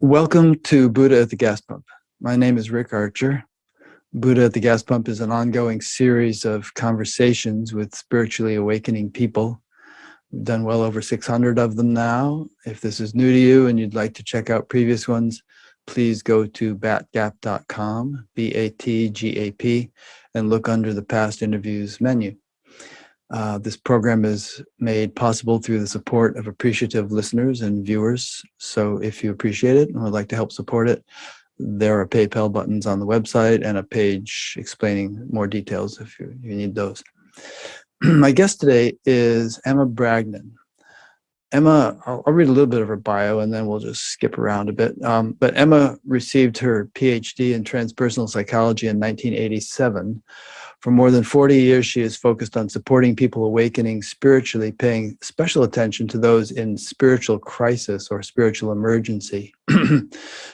Welcome to Buddha at the Gas Pump. My name is Rick Archer. Buddha at the Gas Pump is an ongoing series of conversations with spiritually awakening people. We've done well over 600 of them now. If this is new to you and you'd like to check out previous ones, please go to batgap.com, B-A-T-G-A-P, and look under the past interviews menu. This program is made possible through the support of appreciative listeners and viewers. So if you appreciate it and would like to help support it, there are PayPal buttons on the website and a page explaining more details if you need those. My guest today is Emma Bragdon. Emma, I'll read a little bit of her bio and then we'll just skip around a bit. But Emma received her PhD in transpersonal psychology in 1987. For more than 40 years, she has focused on supporting people awakening spiritually, paying special attention to those in spiritual crisis or spiritual emergency.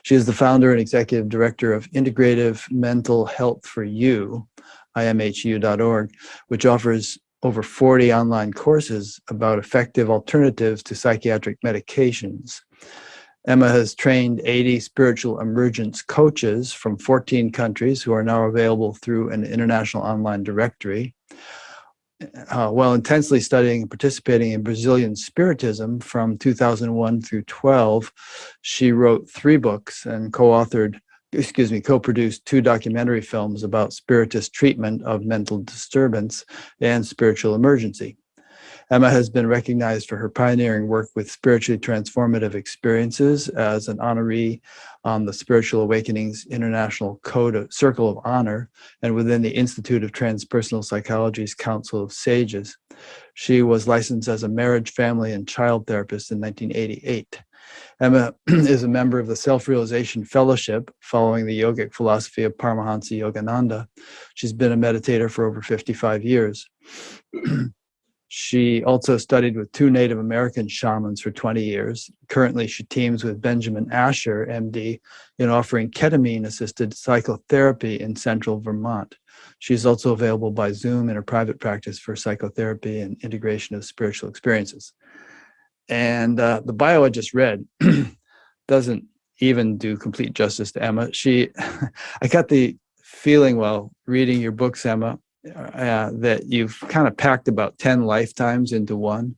She is the founder and executive director of Integrative Mental Health for You, imhu.org, which offers over 40 online courses about effective alternatives to psychiatric medications. Emma has trained 80 spiritual emergence coaches from 14 countries who are now available through an international online directory. While intensely studying and participating in Brazilian Spiritism from 2001 through 12, she wrote 3 books and co-produced 2 documentary films about Spiritist treatment of mental disturbance and spiritual emergency. Emma has been recognized for her pioneering work with spiritually transformative experiences as an honoree on the Spiritual Awakenings International Circle of Honor and within the Institute of Transpersonal Psychology's Council of Sages. She was licensed as a marriage, family, and child therapist in 1988. Emma is a member of the Self-Realization Fellowship following the yogic philosophy of Paramahansa Yogananda. She's been a meditator for over 55 years. She also studied with 2 Native American shamans for 20 years. Currently, she teams with Benjamin Asher, MD, in offering ketamine-assisted psychotherapy in central Vermont. She's also available by Zoom in her private practice for psychotherapy and integration of spiritual experiences. And the bio I just read doesn't even do complete justice to Emma. I got the feeling while reading your books, Emma, that you've kind of packed about 10 lifetimes into one.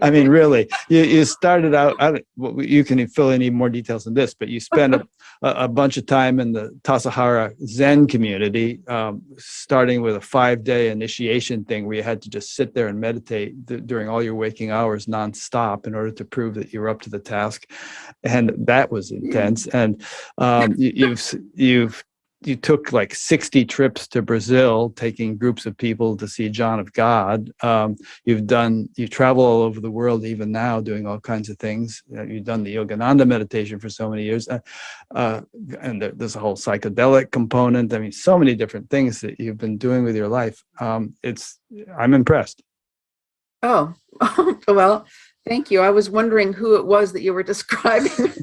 I mean, really, you started out, you can fill in even more details than this, but you spent a bunch of time in the Tassajara Zen community, starting with a 5-day initiation thing where you had to just sit there and meditate during all your waking hours nonstop in order to prove that you were up to the task. And that was intense. And you took like 60 trips to Brazil, taking groups of people to see John of God. You travel all over the world, even now, doing all kinds of things. You've done the Yogananda meditation for so many years. And there's a whole psychedelic component. I mean, so many different things that you've been doing with your life. I'm impressed. Oh, well, thank you. I was wondering who it was that you were describing.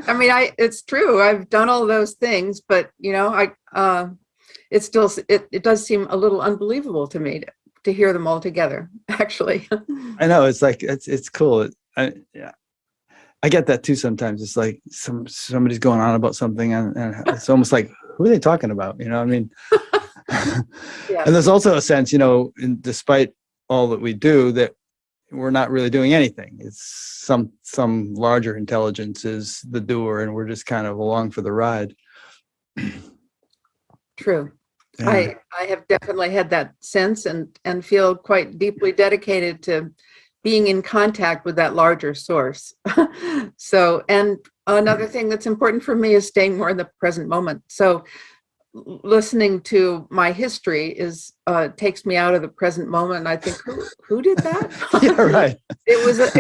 I mean, it's true. I've done all those things, but it does seem a little unbelievable to me to hear them all together, actually. I know, it's like, it's cool. I get that too sometimes. It's like somebody's going on about something and it's almost like, who are they talking about? I mean, yeah. And there's also a sense, despite all that we do, that we're not really doing anything. It's some larger intelligence is the doer, and we're just kind of along for the ride. True. Yeah. I have definitely had that sense and feel quite deeply dedicated to being in contact with that larger source. So, and another thing that's important for me is staying more in the present moment. So listening to my history takes me out of the present moment, and I think, who did that? Yeah, right. It was a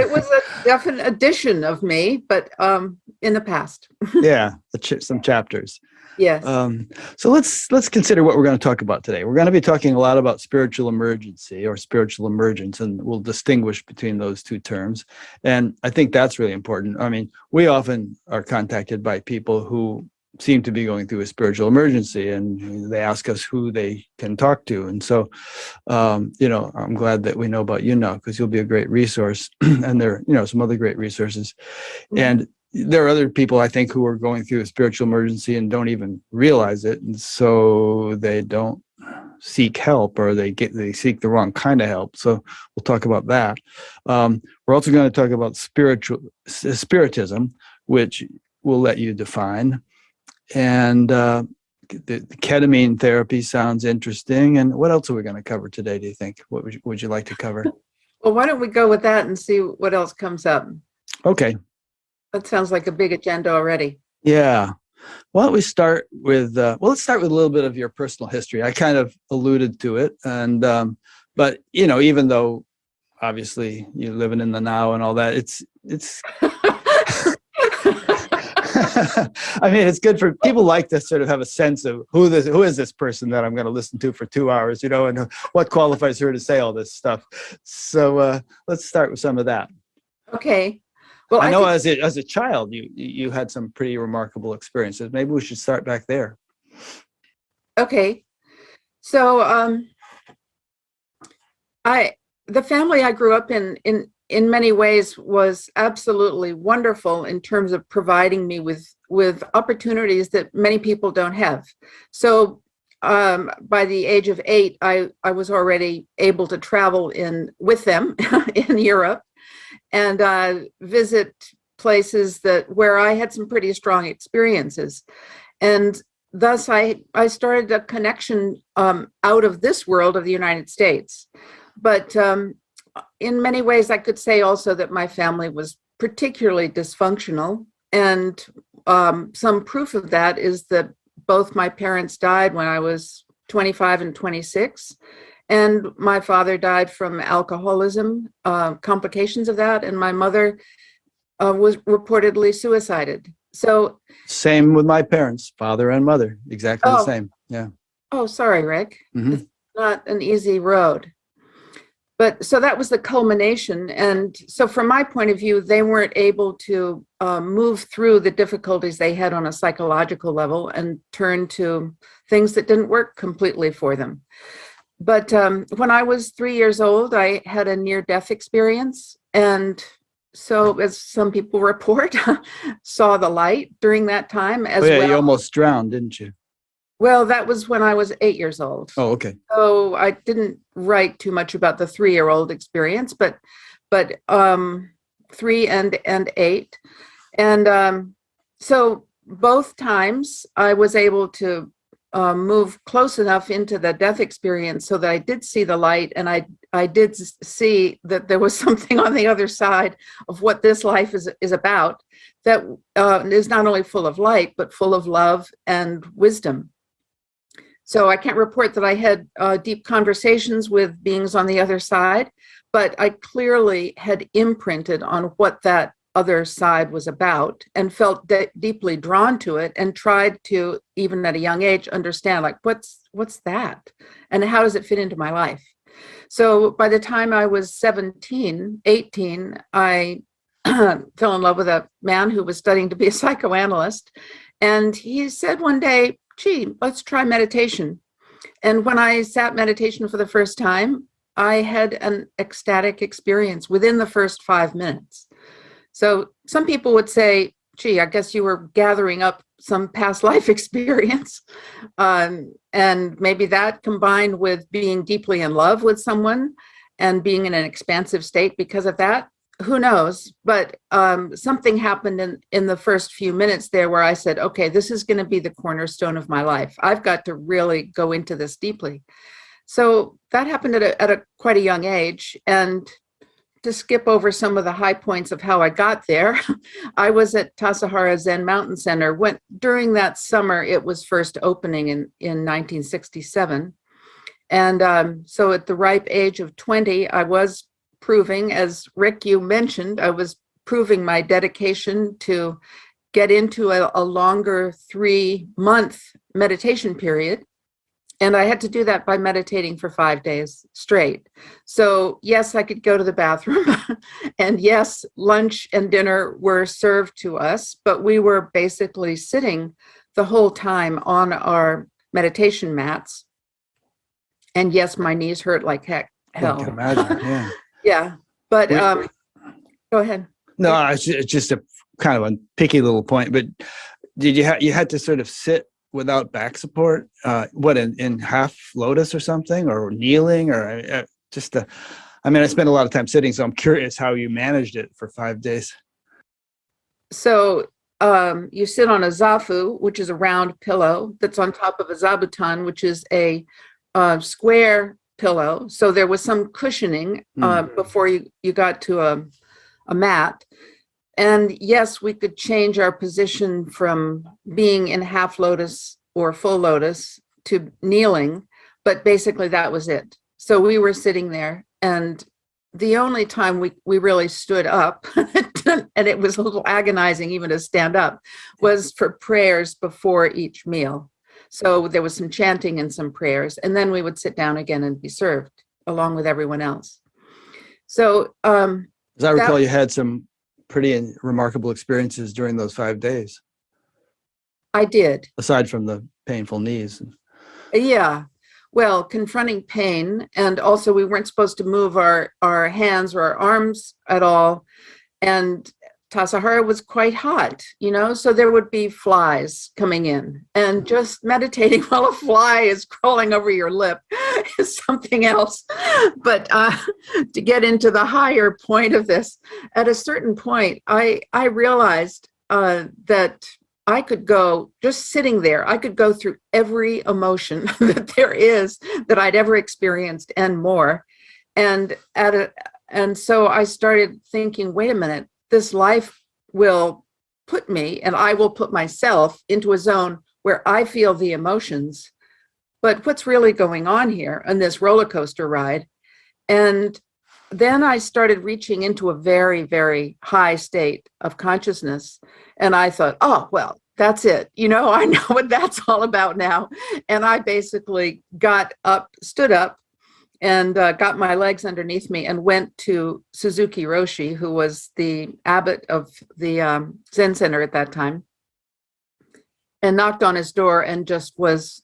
definite addition of me, but in the past. Yeah, some chapters. Yes. So let's consider what we're going to talk about today. We're going to be talking a lot about spiritual emergency or spiritual emergence, and we'll distinguish between those 2 terms. And I think that's really important. I mean, we often are contacted by people who seem to be going through a spiritual emergency, and they ask us who they can talk to. And so, I'm glad that we know about you now, because you'll be a great resource. And there are, some other great resources. Mm-hmm. And there are other people, I think, who are going through a spiritual emergency and don't even realize it. And so they don't seek help, or they seek the wrong kind of help. So we'll talk about that. We're also going to talk about Spiritism, which we'll let you define. And the ketamine therapy sounds interesting. And what else are we going to cover today, do you think? What would you like to cover? Well, why don't we go with that and see what else comes up? Okay. That sounds like a big agenda already. Yeah. Why don't we start with, let's start with a little bit of your personal history. I kind of alluded to it. And, but, even though obviously you're living in the now and all that, it's I mean, it's good for people like to sort of have a sense of who is this person that I'm going to listen to for 2 hours, and what qualifies her to say all this stuff. So let's start with some of that. Okay. Well, I know as a child, you had some pretty remarkable experiences. Maybe we should start back there. Okay. So the family I grew up in many ways was absolutely wonderful in terms of providing me with opportunities that many people don't have. So by the age of 8, I was already able to travel with them in Europe and visit places where I had some pretty strong experiences. And thus I started a connection out of this world of the United States. But in many ways, I could say also that my family was particularly dysfunctional. And some proof of that is that both my parents died when I was 25 and 26. And my father died from alcoholism, complications of that. And my mother was reportedly suicided. So same with my parents, father and mother, exactly the same. Yeah. Oh, sorry, Rick. Mm-hmm. It's not an easy road. But so that was the culmination. And so from my point of view, they weren't able to move through the difficulties they had on a psychological level and turn to things that didn't work completely for them. But when I was 3 years old, I had a near-death experience. And so, as some people report, saw the light during that time as well. You almost drowned, didn't you? Well, that was when I was 8 years old. Oh, okay. So I didn't write too much about the 3-year-old experience, but 3 and 8. And so both times I was able to move close enough into the death experience so that I did see the light, and I did see that there was something on the other side of what this life is about that is not only full of light, but full of love and wisdom. So I can't report that I had deep conversations with beings on the other side, but I clearly had imprinted on what that other side was about and felt deeply drawn to it and tried to, even at a young age, understand like, what's that? And how does it fit into my life? So by the time I was 17, 18, I fell in love with a man who was studying to be a psychoanalyst. And he said one day, gee, let's try meditation. And when I sat meditation for the first time, I had an ecstatic experience within the first 5 minutes. So some people would say, gee, I guess you were gathering up some past life experience. And maybe that combined with being deeply in love with someone and being in an expansive state because of that, who knows? But something happened in the first few minutes there where I said, okay, this is going to be the cornerstone of my life. I've got to really go into this deeply. So that happened at quite a young age. And to skip over some of the high points of how I got there, I was at Tassajara Zen Mountain Center during that summer. It was first opening in 1967. And so at the ripe age of 20, I was proving, as Rick, you mentioned, I was proving my dedication to get into a longer 3-month meditation period. And I had to do that by meditating for 5 days straight. So yes, I could go to the bathroom and yes, lunch and dinner were served to us, but we were basically sitting the whole time on our meditation mats. And yes, my knees hurt like hell. I can imagine, yeah. Yeah, but go ahead. No, it's just a kind of a picky little point, but did you had to sort of sit without back support? What, in half lotus or something, or kneeling, or I mean, I spent a lot of time sitting, so I'm curious how you managed it for 5 days. So you sit on a zafu, which is a round pillow that's on top of a zabuton, which is a square pillow. So there was some cushioning before you got to a mat. And yes, we could change our position from being in half lotus or full lotus to kneeling, but basically that was it. So we were sitting there, and the only time we really stood up, and it was a little agonizing even to stand up, was for prayers before each meal. So there was some chanting and some prayers, and then we would sit down again and be served along with everyone else. So as I recall, you had some pretty remarkable experiences during those 5 days. I did. Aside from the painful knees. Yeah. Well, confronting pain, and also we weren't supposed to move our hands or our arms at all. And Tassajara was quite hot, so there would be flies coming in, and just meditating while a fly is crawling over your lip is something else. But to get into the higher point of this, at a certain point, I realized that I could go, just sitting there, I could go through every emotion that there is that I'd ever experienced and more. And so I started thinking, wait a minute, this life will put me, and I will put myself into a zone where I feel the emotions, but what's really going on here on this roller coaster ride? And then I started reaching into a very, very high state of consciousness. And I thought, oh, well, that's it. I know what that's all about now. And I basically stood up, and got my legs underneath me and went to Suzuki Roshi, who was the abbot of the Zen Center at that time, and knocked on his door and just was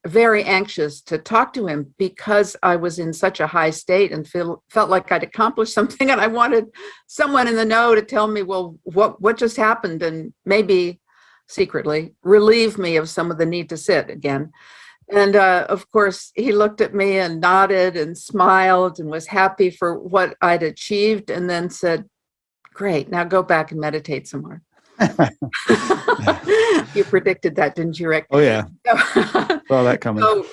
very anxious to talk to him, because I was in such a high state and felt like I'd accomplished something, and I wanted someone in the know to tell me, well, what just happened, and maybe secretly relieve me of some of the need to sit again. And of course, he looked at me and nodded and smiled and was happy for what I'd achieved, and then said, great, now go back and meditate some more. You predicted that, didn't you, Rick? Oh, yeah. Saw that coming. So,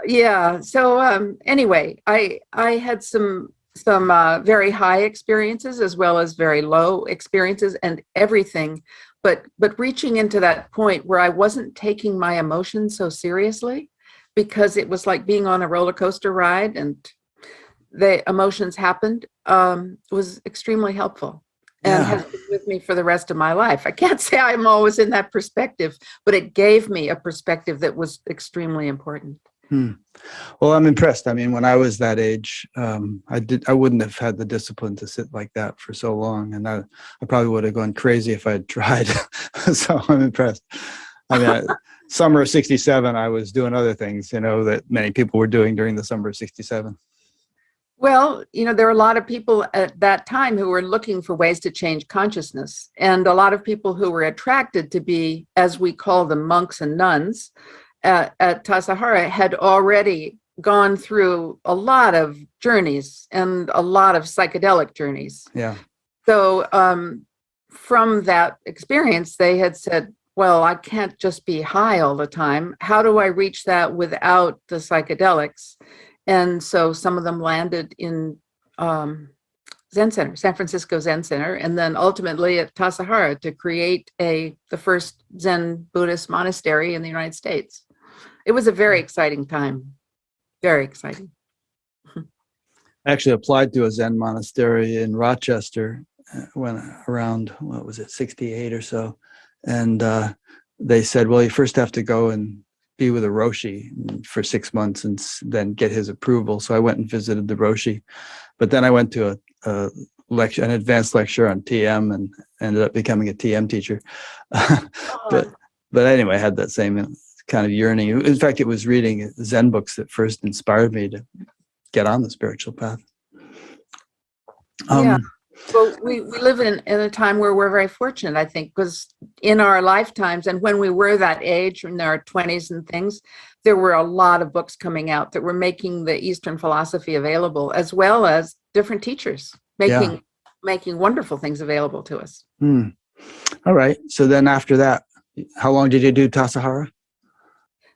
yeah. So anyway, I had some very high experiences as well as very low experiences and everything. But reaching into that point where I wasn't taking my emotions so seriously, because it was like being on a roller coaster ride and the emotions happened, was extremely helpful, and has been with me for the rest of my life. I can't say I'm always in that perspective, but it gave me a perspective that was extremely important. Well, I'm impressed. I mean, when I was that age, I wouldn't have had the discipline to sit like that for so long, and I probably would have gone crazy if I had tried. So I'm impressed. I mean, summer of '67, I was doing other things, that many people were doing during the summer of '67. Well, there were a lot of people at that time who were looking for ways to change consciousness, and a lot of people who were attracted to be, as we call them, monks and nuns at Tassajara, had already gone through a lot of journeys and a lot of psychedelic journeys. Yeah. So from that experience, they had said, well, I can't just be high all the time. How do I reach that without the psychedelics? And so some of them landed in Zen Center, San Francisco Zen Center, and then ultimately at Tassajara to create the first Zen Buddhist monastery in the United States. It was a very exciting time, very exciting. I actually applied to a Zen monastery in Rochester when around, what was it, 68 or so. And they said, well, you first have to go and be with a Roshi for 6 months and then get his approval. So I went and visited the Roshi. But then I went to a lecture, an advanced lecture on TM, and ended up becoming a TM teacher. But anyway, I had that same kind of yearning. In fact, it was reading Zen books that first inspired me to get on the spiritual path. Yeah. Well, we live in a time where we're very fortunate, I think, because in our lifetimes and when we were that age, in our 20s and things, there were a lot of books coming out that were making the Eastern philosophy available, as well as different teachers making wonderful things available to us. All right. So then after that, how long did you do Tassajara?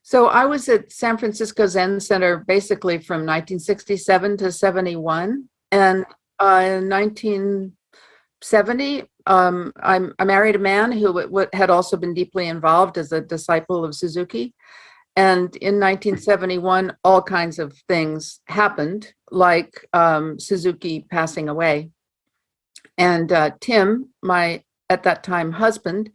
So I was at San Francisco Zen Center basically from 1967 to 71. And in 1970, I married a man who had also been deeply involved as a disciple of Suzuki. And in 1971, all kinds of things happened, like Suzuki passing away. And Tim, my at that time husband,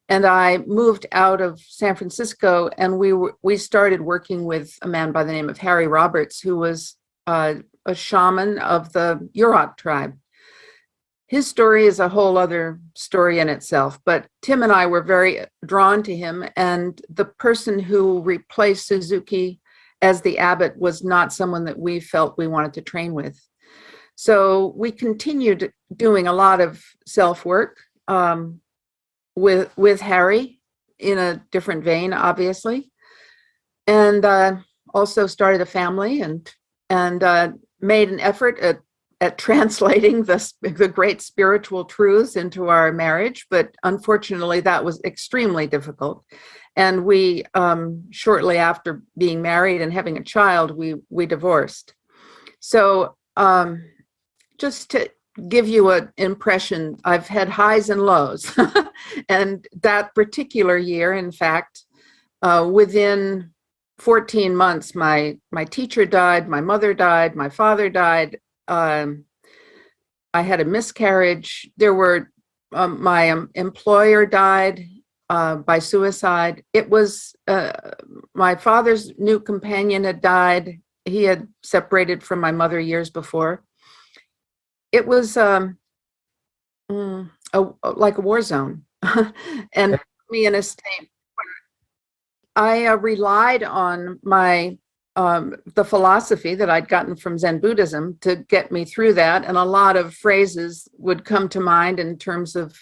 and I moved out of San Francisco, and we started working with a man by the name of Harry Roberts, who was a shaman of the Yurok tribe. His story is a whole other story in itself, but Tim and I were very drawn to him, and the person who replaced Suzuki as the abbot was not someone that we felt we wanted to train with. So we continued doing a lot of self-work with Harry in a different vein, obviously, and also started a family and made an effort at translating the great spiritual truths into our marriage, but unfortunately that was extremely difficult. And we, shortly after being married and having a child, we divorced. So just to give you an impression, I've had highs and lows. And that particular year, in fact, within 14 months, my teacher died, my mother died, my father died. I had a miscarriage. There were, my employer died by suicide. It was, my father's new companion had died. He had separated from my mother years before. It was like a war zone, and put me in a state where I relied on my the philosophy that I'd gotten from Zen Buddhism to get me through that, and a lot of phrases would come to mind in terms of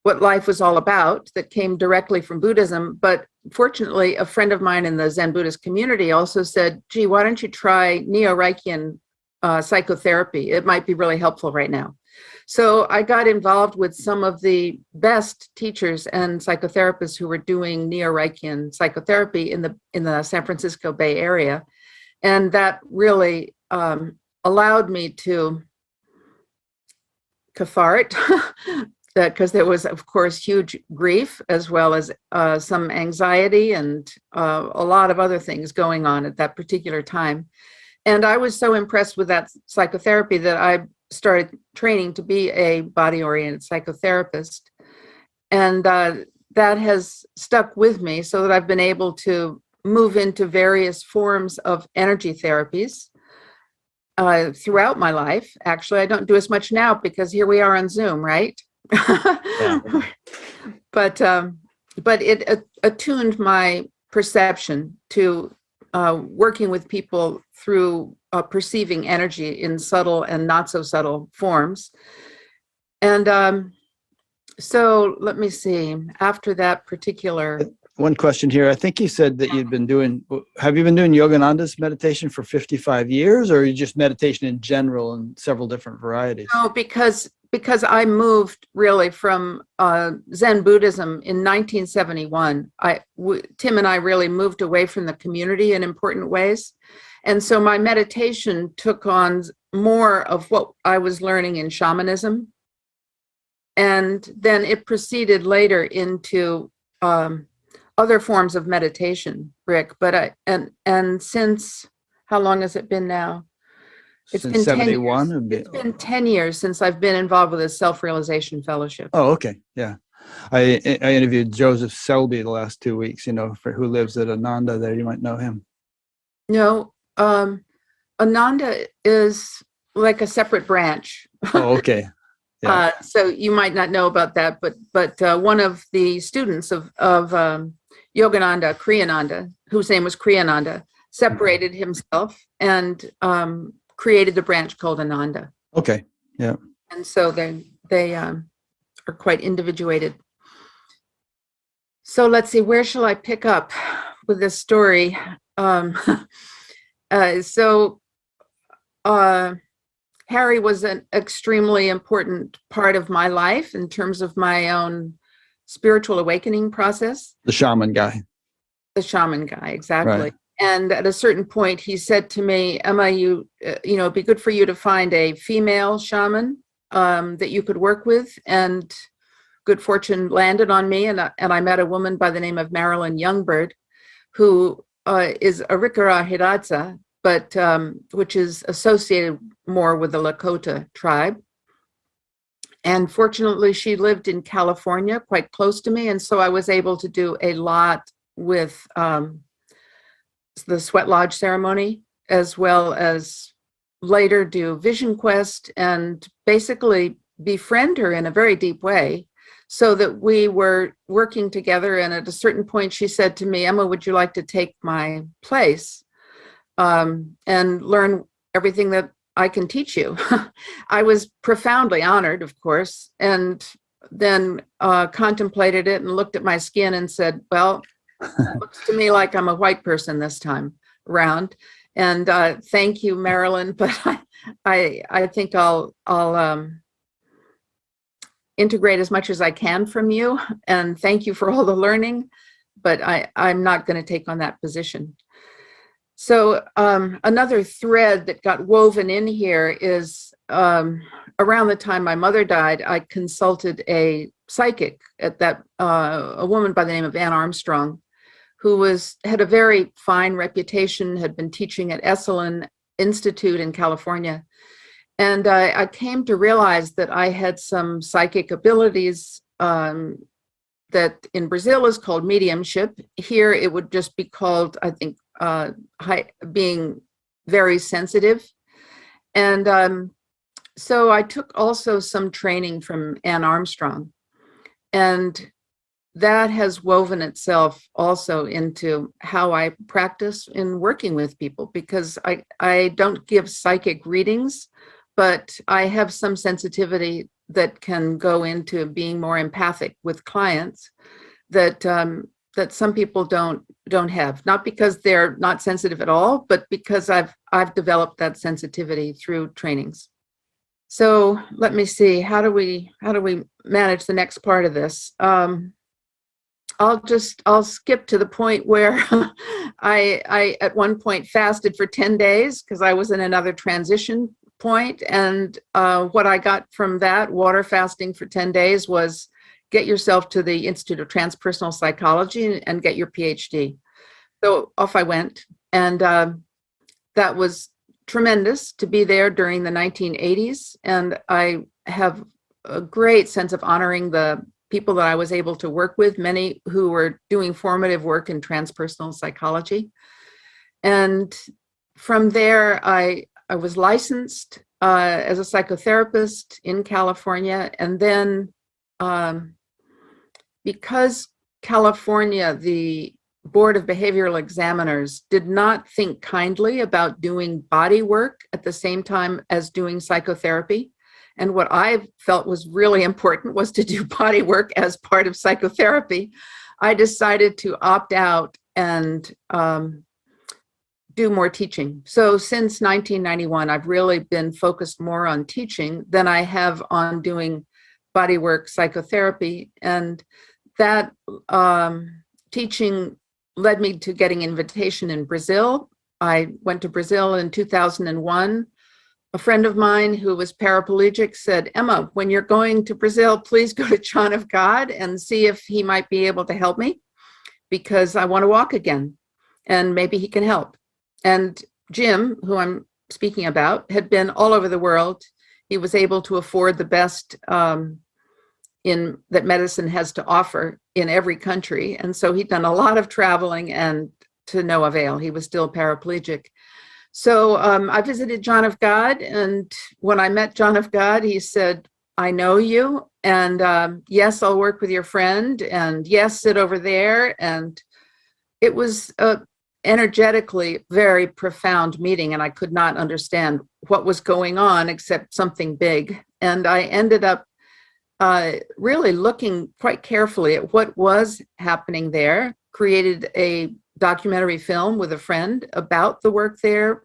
what life was all about that came directly from Buddhism. But fortunately, a friend of mine in the Zen Buddhist community also said, gee, why don't you try Neo-Reichian psychotherapy? It might be really helpful right now. So I got involved with some of the best teachers and psychotherapists who were doing Neo-Reichian psychotherapy in the San Francisco Bay Area. And that really allowed me to cathartic, because there was, of course, huge grief, as well as some anxiety and a lot of other things going on at that particular time. And I was so impressed with that psychotherapy that I started training to be a body-oriented psychotherapist. And that has stuck with me so that I've been able to move into various forms of energy therapies throughout my life. Actually, I don't do as much now because here we are on Zoom, right? Yeah. But it attuned my perception to working with people through perceiving energy in subtle and not so subtle forms. And so let me see, after that particular... One question here. I think you said that have you been doing Yogananda's meditation for 55 years, or just meditation in general in several different varieties? No, because I moved really from Zen Buddhism in 1971. Tim and I really moved away from the community in important ways. And so my meditation took on more of what I was learning in shamanism. And then it proceeded later into other forms of meditation, Rick. But and since, how long has it been now? It's Since been 71? It's been 10 years since I've been involved with a self-realization fellowship. Oh, okay. Yeah. I interviewed Joseph Selby the last 2 weeks, who lives at Ananda there. You might know him. No, Ananda is like a separate branch. Oh, okay. Yeah. So you might not know about that, but one of the students of Yogananda, Kriyananda, whose name was Kriyananda, separated himself and created a branch called Ananda. Okay. Yeah. And so they are quite individuated. So let's see, where shall I pick up with this story? Harry was an extremely important part of my life in terms of my own spiritual awakening process. The shaman guy. The shaman guy, exactly. Right. And at a certain point, he said to me, Emma, it'd be good for you to find a female shaman that you could work with. And good fortune landed on me, and I met a woman by the name of Marilyn Youngbird, who is a Rikara Hidatsa, but which is associated more with the Lakota tribe. And fortunately, she lived in California, quite close to me, and so I was able to do a lot with the Sweat Lodge ceremony, as well as later do Vision Quest and basically befriend her in a very deep way, so that we were working together. And at a certain point, she said to me, Emma, would you like to take my place and learn everything that I can teach you? I was profoundly honored, of course, and then contemplated it and looked at my skin and said, well, looks to me like I'm a white person this time around. And thank you, Marilyn, but I think I'll integrate as much as I can from you, and thank you for all the learning, but I'm not going to take on that position. So another thread that got woven in here is around the time my mother died, I consulted a psychic at that, a woman by the name of Ann Armstrong, who had a very fine reputation, had been teaching at Esalen Institute in California. And I came to realize that I had some psychic abilities that in Brazil is called mediumship. Here it would just be called, I think, being very sensitive. And so I took also some training from Ann Armstrong. And that has woven itself also into how I practice in working with people, because I don't give psychic readings, but I have some sensitivity that can go into being more empathic with clients that that some people don't have, not because they're not sensitive at all, but because I've developed that sensitivity through trainings. So let me see, how do we manage the next part of this? I'll skip to the point where I at one point fasted for 10 days because I was in another transition point. And what I got from that water fasting for 10 days was get yourself to the Institute of Transpersonal Psychology and get your PhD. So off I went. And that was tremendous to be there during the 1980s. And I have a great sense of honoring the people that I was able to work with, many who were doing formative work in transpersonal psychology. And from there, I was licensed as a psychotherapist in California. And then because California, the Board of Behavioral Examiners did not think kindly about doing body work at the same time as doing psychotherapy. And what I felt was really important was to do body work as part of psychotherapy. I decided to opt out and do more teaching. So since 1991, I've really been focused more on teaching than I have on doing bodywork psychotherapy. And that teaching led me to getting invitation in Brazil. I went to Brazil in 2001. A friend of mine who was paraplegic said, Emma, when you're going to Brazil, please go to John of God and see if he might be able to help me, because I want to walk again and maybe he can help. And Jim, who I'm speaking about, had been all over the world. He was able to afford the best that medicine has to offer in every country. And so he'd done a lot of traveling, and to no avail. He was still paraplegic. So I visited John of God, and when I met John of God, he said, I know you, and yes, I'll work with your friend, and yes, sit over there. And it was a energetically very profound meeting, and I could not understand what was going on except something big. And I ended up really looking quite carefully at what was happening there, created a documentary film with a friend about the work there,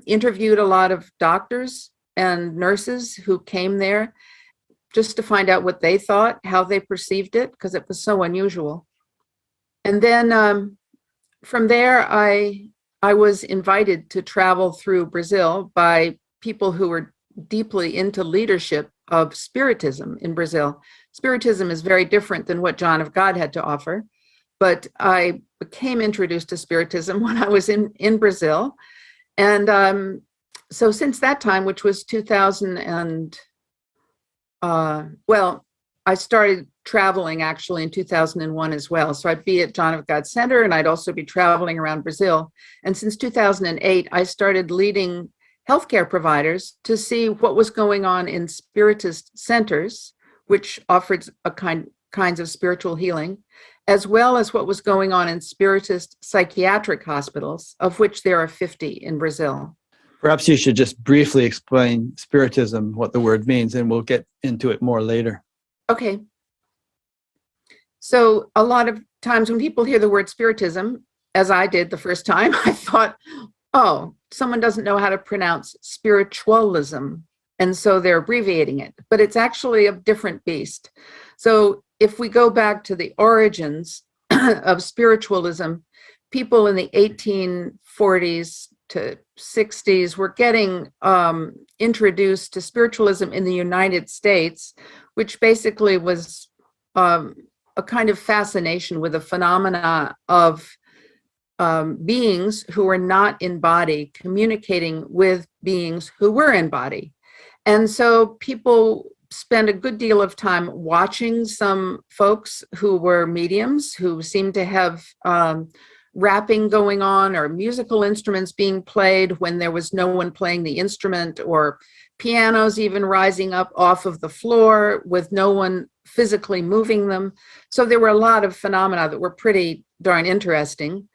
interviewed a lot of doctors and nurses who came there just to find out what they thought, how they perceived it, because it was so unusual. And then from there, I was invited to travel through Brazil by people who were deeply into leadership of Spiritism in Brazil. Spiritism is very different than what John of God had to offer, but I became introduced to Spiritism when I was in Brazil. And so since that time, which was 2000 and, well, I started traveling actually in 2001 as well. So I'd be at John of God Center, and I'd also be traveling around Brazil. And since 2008, I started leading healthcare providers to see what was going on in Spiritist centers, which offered kinds of spiritual healing, as well as what was going on in Spiritist psychiatric hospitals, of which there are 50 in Brazil. Perhaps you should just briefly explain Spiritism, what the word means, and we'll get into it more later. Okay. So a lot of times when people hear the word Spiritism, as I did the first time, I thought, oh, someone doesn't know how to pronounce Spiritualism, and so they're abbreviating it. But it's actually a different beast. So if we go back to the origins of Spiritualism, people in the 1840s to 60s were getting introduced to Spiritualism in the United States, which basically was a kind of fascination with the phenomena of beings who were not in body communicating with beings who were in body. And so people spent a good deal of time watching some folks who were mediums, who seemed to have rapping going on or musical instruments being played when there was no one playing the instrument, or pianos even rising up off of the floor with no one physically moving them. So there were a lot of phenomena that were pretty darn interesting.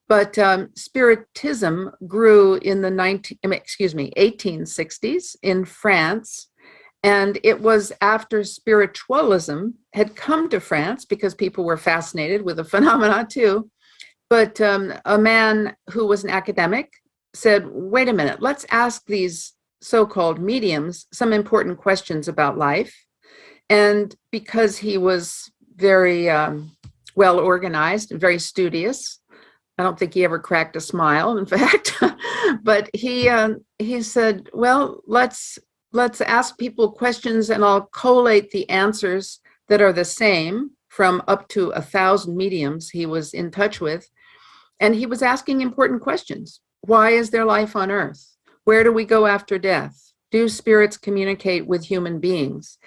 But Spiritism grew in the 1860s in France. And it was after Spiritualism had come to France, because people were fascinated with the phenomena too. But a man who was an academic said, wait a minute, let's ask these so-called mediums some important questions about life. And because he was very well organized and very studious, I don't think he ever cracked a smile, in fact, but he said, well, let's ask people questions, and I'll collate the answers that are the same from up to 1,000 mediums he was in touch with. And he was asking important questions. Why is there life on Earth? Where do we go after death? Do spirits communicate with human beings?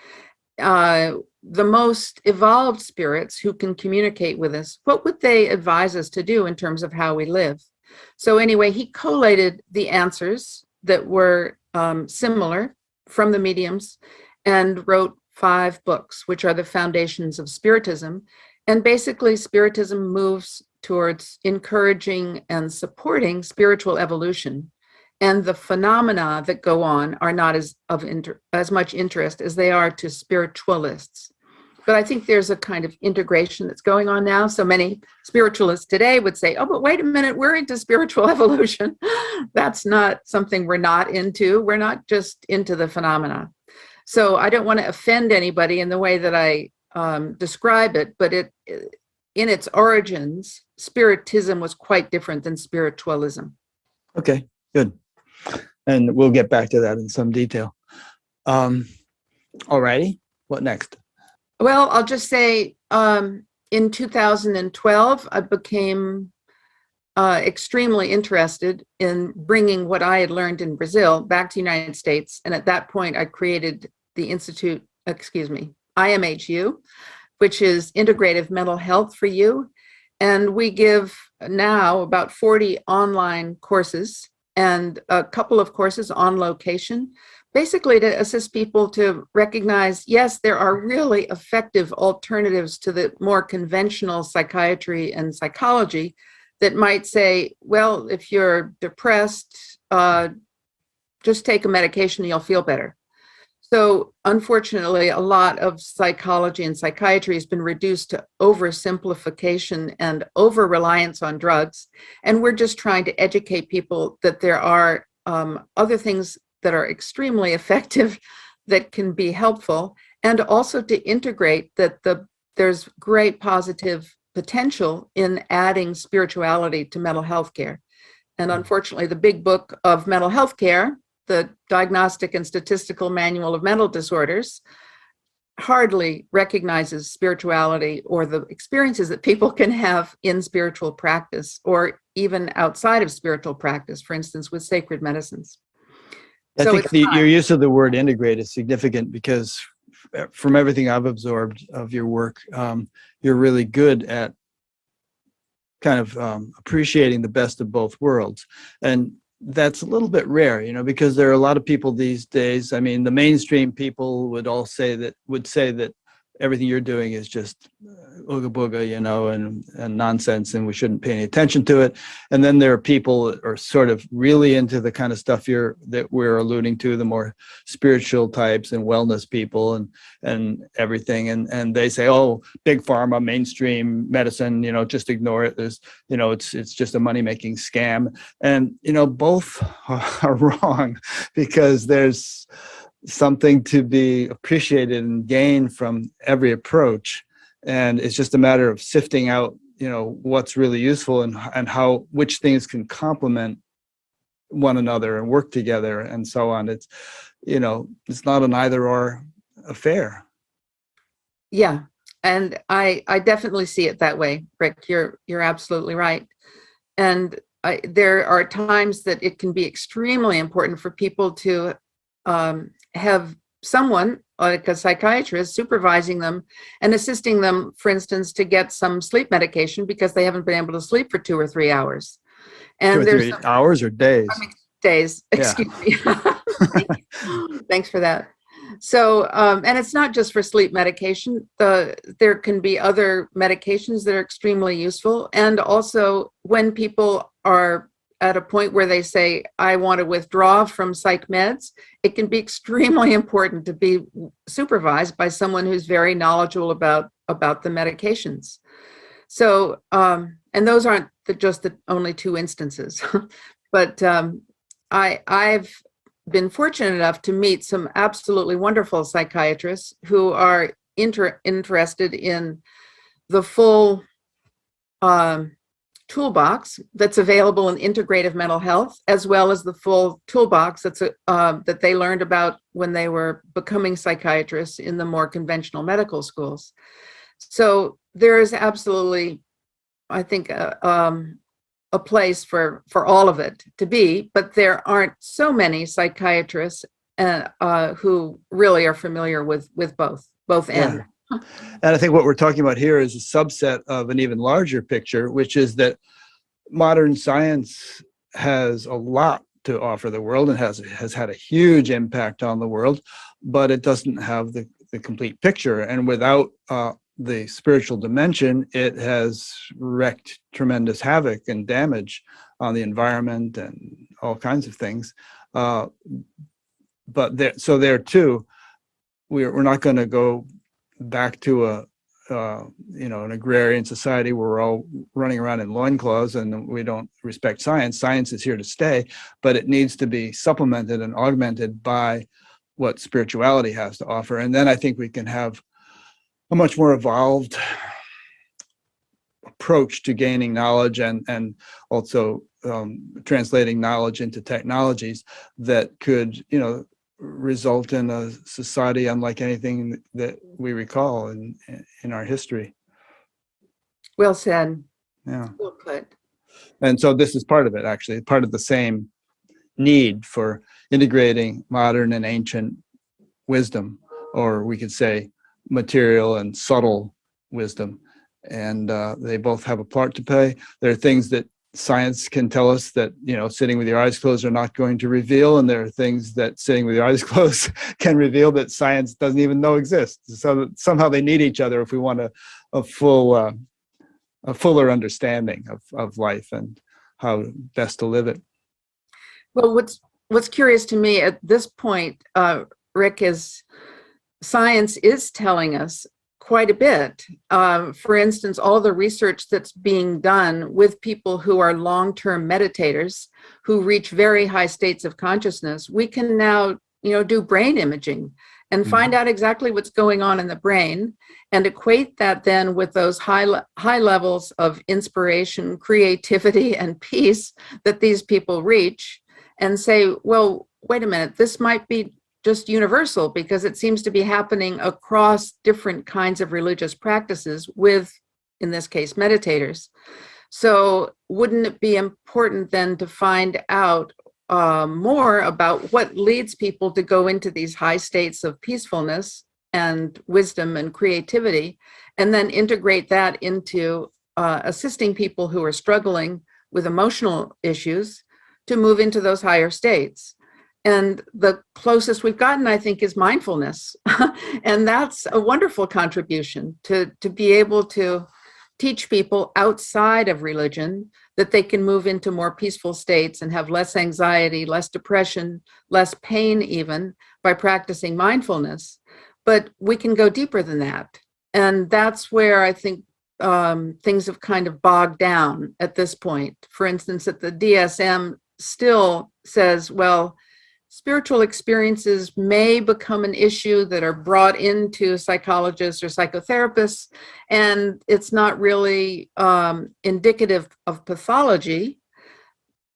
The most evolved spirits who can communicate with us, what would they advise us to do in terms of how we live? So anyway, he collated the answers that were similar from the mediums and wrote 5 books, which are the foundations of Spiritism. And basically, Spiritism moves towards encouraging and supporting spiritual evolution. And the phenomena that go on are not as much interest as they are to spiritualists. But I think there's a kind of integration that's going on now. So many spiritualists today would say, oh, but wait a minute, we're into spiritual evolution. That's not something we're not into. We're not just into the phenomena. So I don't want to offend anybody in the way that I describe it, but in its origins, Spiritism was quite different than Spiritualism. Okay, good. And we'll get back to that in some detail. All righty, what next? Well, I'll just say in 2012, I became extremely interested in bringing what I had learned in Brazil back to the United States. And at that point, I created the IMHU, which is Integrative Mental Health for You. And we give now about 40 online courses and a couple of courses on location. basically to assist people to recognize, yes, there are really effective alternatives to the more conventional psychiatry and psychology that might say, well, if you're depressed, just take a medication and you'll feel better. So unfortunately, a lot of psychology and psychiatry has been reduced to oversimplification and over-reliance on drugs. And we're just trying to educate people that there are other things that are extremely effective that can be helpful, and also to integrate that there's great positive potential in adding spirituality to mental health care. And unfortunately, the big book of mental health care, the Diagnostic and Statistical Manual of Mental Disorders, hardly recognizes spirituality or the experiences that people can have in spiritual practice or even outside of spiritual practice, for instance, with sacred medicines. I think your use of the word integrate is significant because from everything I've absorbed of your work, you're really good at kind of appreciating the best of both worlds. And that's a little bit rare, you know, because there are a lot of people these days. I mean, the mainstream people would say that everything you're doing is just ooga booga, you know, and nonsense, and we shouldn't pay any attention to it. And then there are people that are sort of really into the kind of stuff that we're alluding to, the more spiritual types and wellness people and everything. And they say, oh, big pharma, mainstream medicine, you know, just ignore it. There's, you know, it's just a money-making scam. And, you know, both are wrong, because there's something to be appreciated and gained from every approach. And it's just a matter of sifting out, you know, what's really useful and how, which things can complement one another and work together and so on. It's, you know, it's not an either or affair. Yeah. And I definitely see it that way, Rick. You're absolutely right. And there are times that it can be extremely important for people to have someone like a psychiatrist supervising them and assisting them, for instance, to get some sleep medication because they haven't been able to sleep for 2 or 3 hours. And 2 or 3 hours or days? I mean, days, excuse me. Thanks for that. So, and it's not just for sleep medication. There can be other medications that are extremely useful. And also when people are at a point where they say, I want to withdraw from psych meds, it can be extremely important to be supervised by someone who's very knowledgeable about the medications. So, and those aren't just the only 2 instances, but I've been fortunate enough to meet some absolutely wonderful psychiatrists who are interested in the full toolbox that's available in integrative mental health, as well as the full toolbox that's that they learned about when they were becoming psychiatrists in the more conventional medical schools. So there is absolutely, I think, a place for all of it to be, but there aren't so many psychiatrists who really are familiar with both ends. Yeah. And I think what we're talking about here is a subset of an even larger picture, which is that modern science has a lot to offer the world and has had a huge impact on the world, but it doesn't have the complete picture. And without the spiritual dimension, it has wreaked tremendous havoc and damage on the environment and all kinds of things. But there too, we're not going to go back to an agrarian society where we're all running around in loincloths and we don't respect science. Science is here to stay, but it needs to be supplemented and augmented by what spirituality has to offer. And then I think we can have a much more evolved approach to gaining knowledge and also translating knowledge into technologies that could, you know, result in a society unlike anything that we recall in our history. Well said. Yeah. Well put. And so this is part of it, actually, part of the same need for integrating modern and ancient wisdom, or we could say material and subtle wisdom. And they both have a part to play. There are things that science can tell us that, sitting with your eyes closed are not going to reveal, and there are things that sitting with your eyes closed can reveal that science doesn't even know exist. So that somehow they need each other if we want a fuller understanding of life and how best to live it. Well, what's curious to me at this point, Rick, is science is telling us quite a bit. For instance, all the research that's being done with people who are long-term meditators who reach very high states of consciousness, we can now, do brain imaging and find out exactly what's going on in the brain and equate that then with those high levels of inspiration, creativity, and peace that these people reach, and say, well, wait a minute, this might be just universal because it seems to be happening across different kinds of religious practices with, in this case, meditators. So wouldn't it be important then to find out more about what leads people to go into these high states of peacefulness and wisdom and creativity, and then integrate that into assisting people who are struggling with emotional issues to move into those higher states? And the closest we've gotten, I think, is mindfulness. And that's a wonderful contribution to be able to teach people outside of religion that they can move into more peaceful states and have less anxiety, less depression, less pain even by practicing mindfulness. But we can go deeper than that. And that's where I think things have kind of bogged down at this point. For instance, at the DSM still says, well, spiritual experiences may become an issue that are brought into psychologists or psychotherapists, and it's not really indicative of pathology.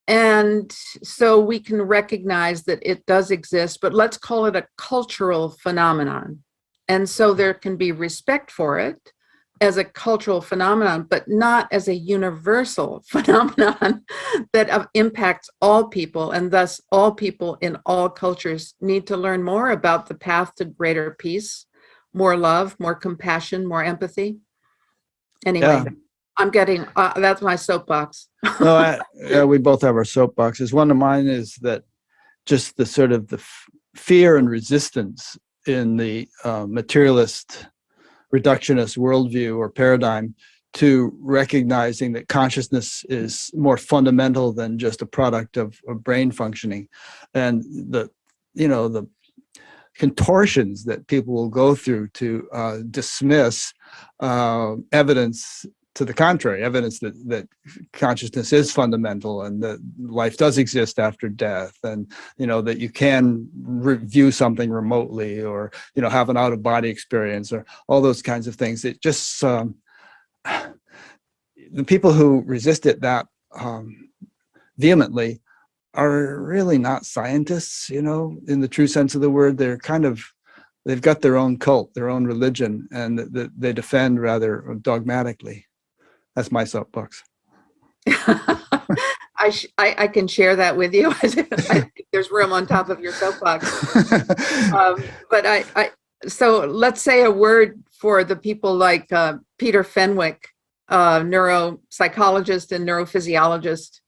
And so we can recognize that it does exist, but let's call it a cultural phenomenon. And so there can be respect for it as a cultural phenomenon, but not as a universal phenomenon that impacts all people. And thus all people in all cultures need to learn more about the path to greater peace, more love, more compassion, more empathy. Anyway, yeah. I'm getting, that's my soapbox. No, we both have our soapboxes. One of mine is that just the sort of the fear and resistance in the materialist reductionist worldview or paradigm to recognizing that consciousness is more fundamental than just a product of brain functioning, and the contortions that people will go through to dismiss evidence to the contrary, evidence that consciousness is fundamental and that life does exist after death, and that you can view something remotely, or have an out-of-body experience, or all those kinds of things. It just the people who resist it that vehemently are really not scientists, in the true sense of the word. They're they've got their own cult, their own religion, and they defend rather dogmatically. That's my soapbox. I can share that with you. I think there's room on top of your soapbox. But so let's say a word for the people like Peter Fenwick, neuropsychologist and neurophysiologist,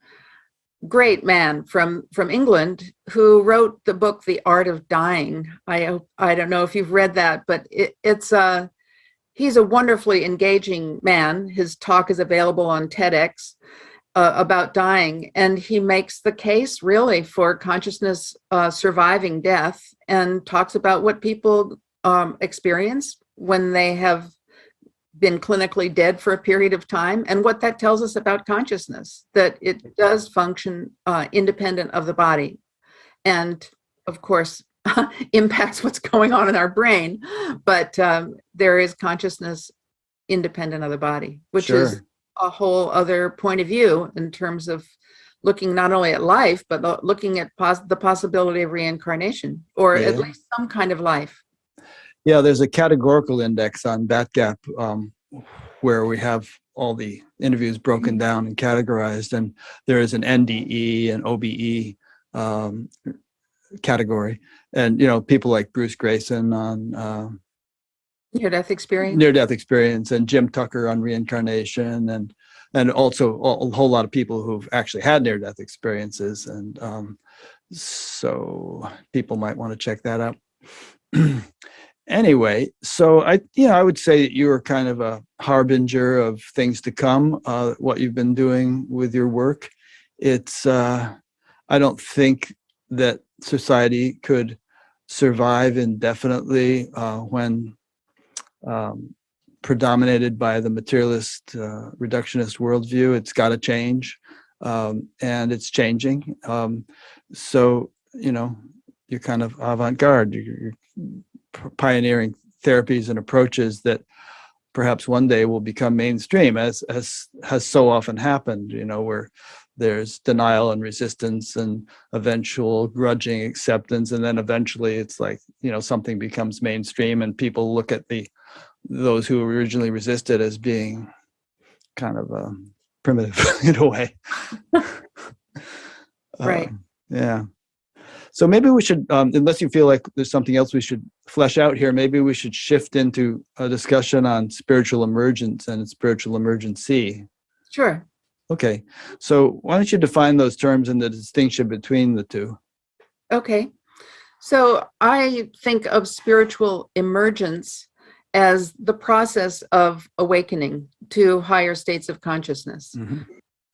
great man from England, who wrote the book The Art of Dying. I don't know if you've read that, but he's a wonderfully engaging man. His talk is available on TEDx about dying, and he makes the case really for consciousness surviving death, and talks about what people experience when they have been clinically dead for a period of time, and what that tells us about consciousness, that it does function independent of the body, and of course impacts what's going on in our brain, but there is consciousness independent of the body, which Sure. is a whole other point of view in terms of looking not only at life, but looking at the possibility of reincarnation, or at least some kind of life. Yeah, there's a categorical index on BATGAP where we have all the interviews broken down and categorized, and there is an NDE and OBE category. And people like Bruce Grayson on Near-death experience. Near-death experience, and Jim Tucker on reincarnation, and also a whole lot of people who've actually had near-death experiences, and so people might want to check that out. Anyway, so I would say that you are kind of a harbinger of things to come. What you've been doing with your work, it's I don't think that society could survive indefinitely when predominated by the materialist, reductionist worldview. It's got to change, and it's changing. So, you're kind of avant-garde. You're pioneering therapies and approaches that perhaps one day will become mainstream, as has so often happened, where there's denial and resistance and eventual grudging acceptance, and then eventually it's like, something becomes mainstream and people look at those who originally resisted as being kind of primitive in a way. Right. Yeah. So maybe we should, unless you feel like there's something else we should flesh out here, maybe we should shift into a discussion on spiritual emergence and spiritual emergency. Sure. Okay. So why don't you define those terms and the distinction between the two? Okay. So I think of spiritual emergence as the process of awakening to higher states of consciousness. Mm-hmm.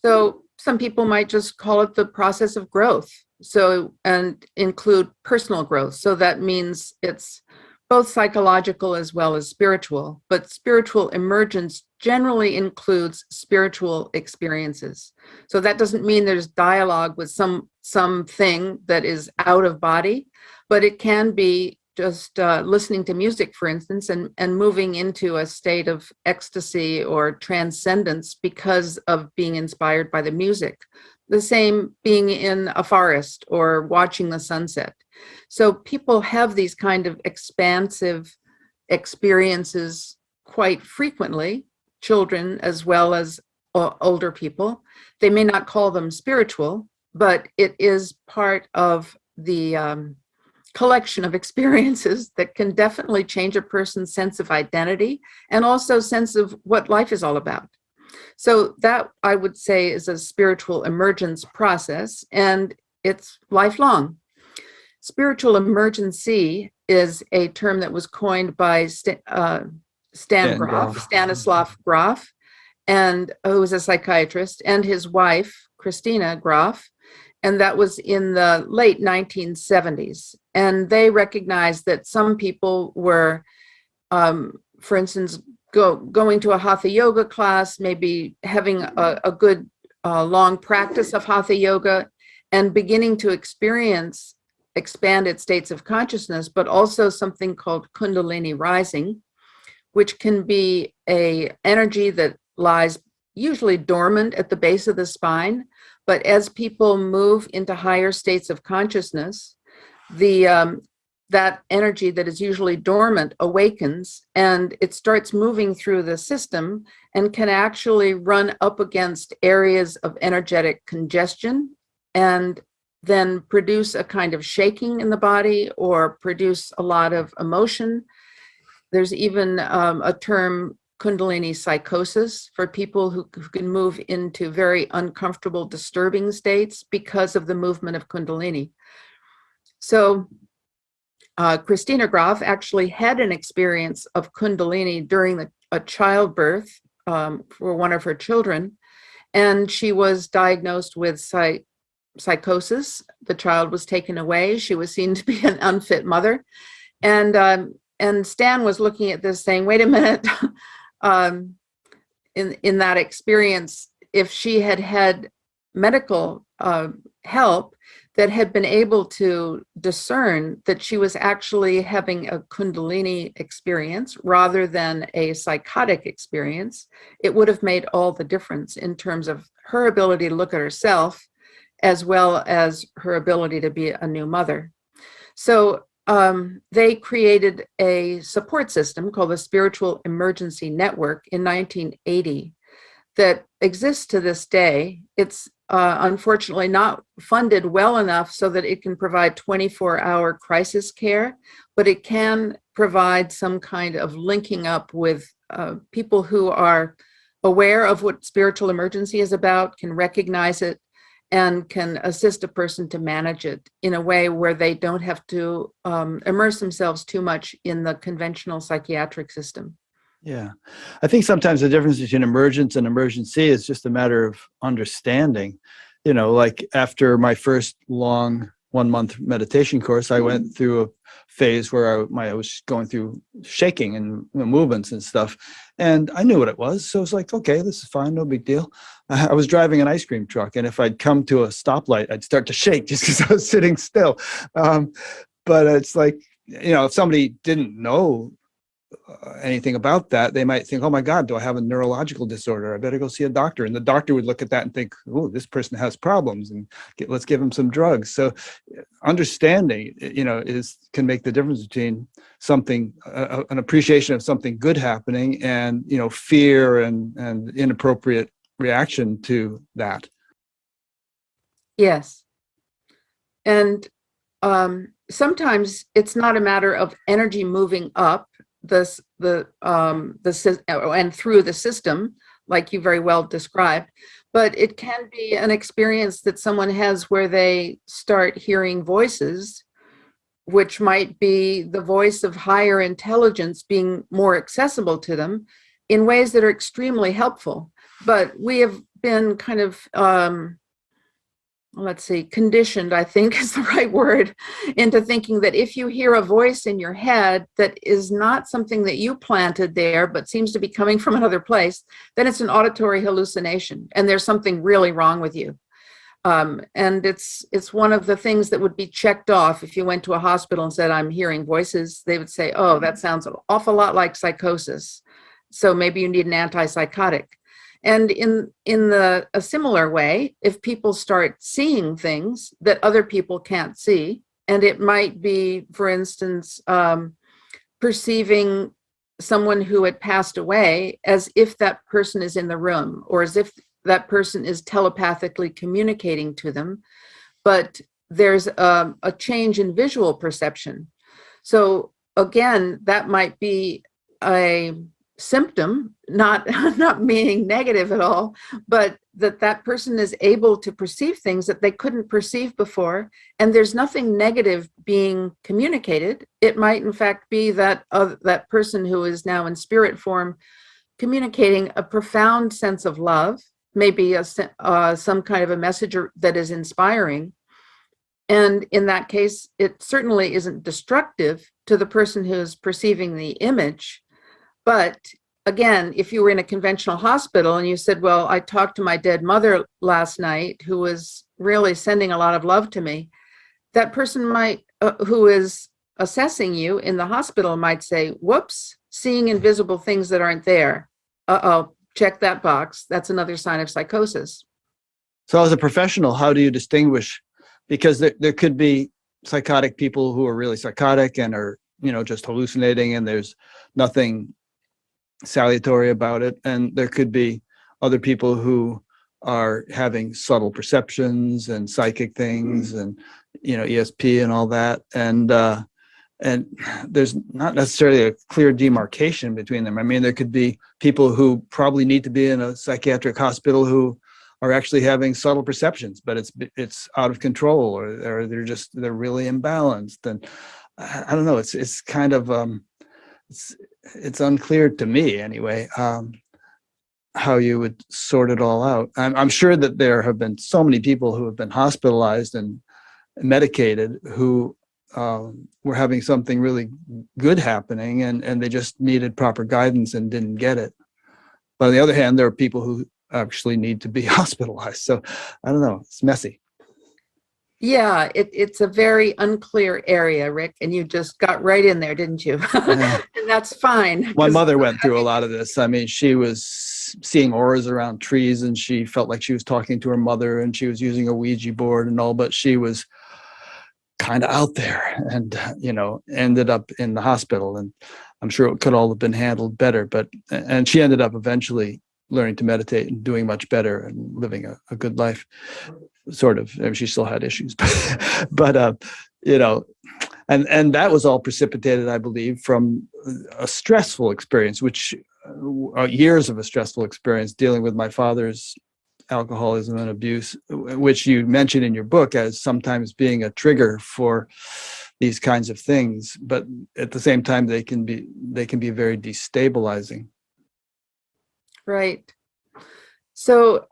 So some people might just call it the process of growth. So, and include personal growth. So that means it's both psychological as well as spiritual, but spiritual emergence generally includes spiritual experiences. So that doesn't mean there's dialogue with something that is out of body, but it can be just listening to music, for instance, and moving into a state of ecstasy or transcendence because of being inspired by the music. The same being in a forest or watching the sunset. So people have these kind of expansive experiences quite frequently, children as well as older people. They may not call them spiritual, but it is part of the collection of experiences that can definitely change a person's sense of identity and also sense of what life is all about. So that, I would say, is a spiritual emergence process, and it's lifelong. Spiritual emergency is a term that was coined by Stanislav Grof, and who was a psychiatrist, and his wife, Christina Grof, and that was in the late 1970s. And they recognized that some people were, for instance, going to a hatha yoga class, maybe having a good long practice of hatha yoga and beginning to experience expanded states of consciousness, but also something called Kundalini rising, which can be an energy that lies usually dormant at the base of the spine. But as people move into higher states of consciousness, that energy that is usually dormant awakens, and it starts moving through the system and can actually run up against areas of energetic congestion and then produce a kind of shaking in the body or produce a lot of emotion. There's even a term, Kundalini psychosis, for people who can move into very uncomfortable, disturbing states because of the movement of Kundalini. So Christina Grof actually had an experience of Kundalini during a childbirth for one of her children, and she was diagnosed with psychosis. The child was taken away. She was seen to be an unfit mother, and Stan was looking at this saying, "Wait a minute." In that experience, if she had had medical help that had been able to discern that she was actually having a Kundalini experience rather than a psychotic experience, it would have made all the difference in terms of her ability to look at herself as well as her ability to be a new mother. So they created a support system called the Spiritual Emergency Network in 1980 that exists to this day. It's unfortunately not funded well enough so that it can provide 24-hour crisis care, but it can provide some kind of linking up with people who are aware of what spiritual emergency is about, can recognize it, and can assist a person to manage it in a way where they don't have to immerse themselves too much in the conventional psychiatric system. Yeah. I think sometimes the difference between emergence and emergency is just a matter of understanding. You know, like after my first long 1-month meditation course, I went through a phase where I was going through shaking and movements and stuff. And I knew what it was. So I was like, okay, this is fine. No big deal. I was driving an ice cream truck. And if I'd come to a stoplight, I'd start to shake just because I was sitting still. But it's like, you know, if somebody didn't know anything about that, they might think, oh my God, do I have a neurological disorder? I better go see a doctor. And the doctor would look at that and think, oh, this person has problems, and let's give them some drugs. So understanding, you know, can make the difference between something, an appreciation of something good happening, and, you know, fear and inappropriate reaction to that. Yes. And sometimes it's not a matter of energy moving up and through the system, like you very well described, but it can be an experience that someone has where they start hearing voices, which might be the voice of higher intelligence being more accessible to them in ways that are extremely helpful. But we have been kind of conditioned, I think is the right word, into thinking that if you hear a voice in your head that is not something that you planted there, but seems to be coming from another place, then it's an auditory hallucination, and there's something really wrong with you. And it's one of the things that would be checked off if you went to a hospital and said, I'm hearing voices. They would say, oh, that sounds an awful lot like psychosis, so maybe you need an antipsychotic. And in a similar way, if people start seeing things that other people can't see, and it might be, for instance, perceiving someone who had passed away as if that person is in the room, or as if that person is telepathically communicating to them, but there's a change in visual perception. So again, that might be a symptom, not meaning negative at all, but that person is able to perceive things that they couldn't perceive before, and there's nothing negative being communicated. It might in fact be that that person who is now in spirit form communicating a profound sense of love, maybe some kind of a message that is inspiring. And in that case, it certainly isn't destructive to the person who's perceiving the image. But again, if you were in a conventional hospital and you said, well, I talked to my dead mother last night who was really sending a lot of love to me, that person might, who is assessing you in the hospital, might say, whoops, seeing invisible things that aren't there. Uh-oh, check that box. That's another sign of psychosis. So as a professional, how do you distinguish? Because there could be psychotic people who are really psychotic and are, you know, just hallucinating, and there's nothing salutary about it, and there could be other people who are having subtle perceptions and psychic things, and, you know, ESP and all that, and there's not necessarily a clear demarcation between them. I mean, there could be people who probably need to be in a psychiatric hospital who are actually having subtle perceptions, but it's out of control, or they're really imbalanced, and I don't know. It's kind of it's unclear to me anyway, how you would sort it all out. I'm sure that there have been so many people who have been hospitalized and medicated who were having something really good happening, and they just needed proper guidance and didn't get it. But on the other hand, there are people who actually need to be hospitalized. So I don't know, it's messy. Yeah, it's a very unclear area, Rick, and you just got right in there, didn't you? Yeah. And that's fine. My mother went through a lot of this. I mean, she was seeing auras around trees, and she felt like she was talking to her mother, and she was using a Ouija board and all, but she was kind of out there, and, you know, ended up in the hospital. And I'm sure it could all have been handled better, and she ended up eventually learning to meditate and doing much better and living a good life, sort of. I mean, she still had issues, but you know, and that was all precipitated, I believe, from a stressful experience, which years of a stressful experience dealing with my father's alcoholism and abuse, which you mentioned in your book as sometimes being a trigger for these kinds of things, but at the same time they can be very destabilizing. Right. So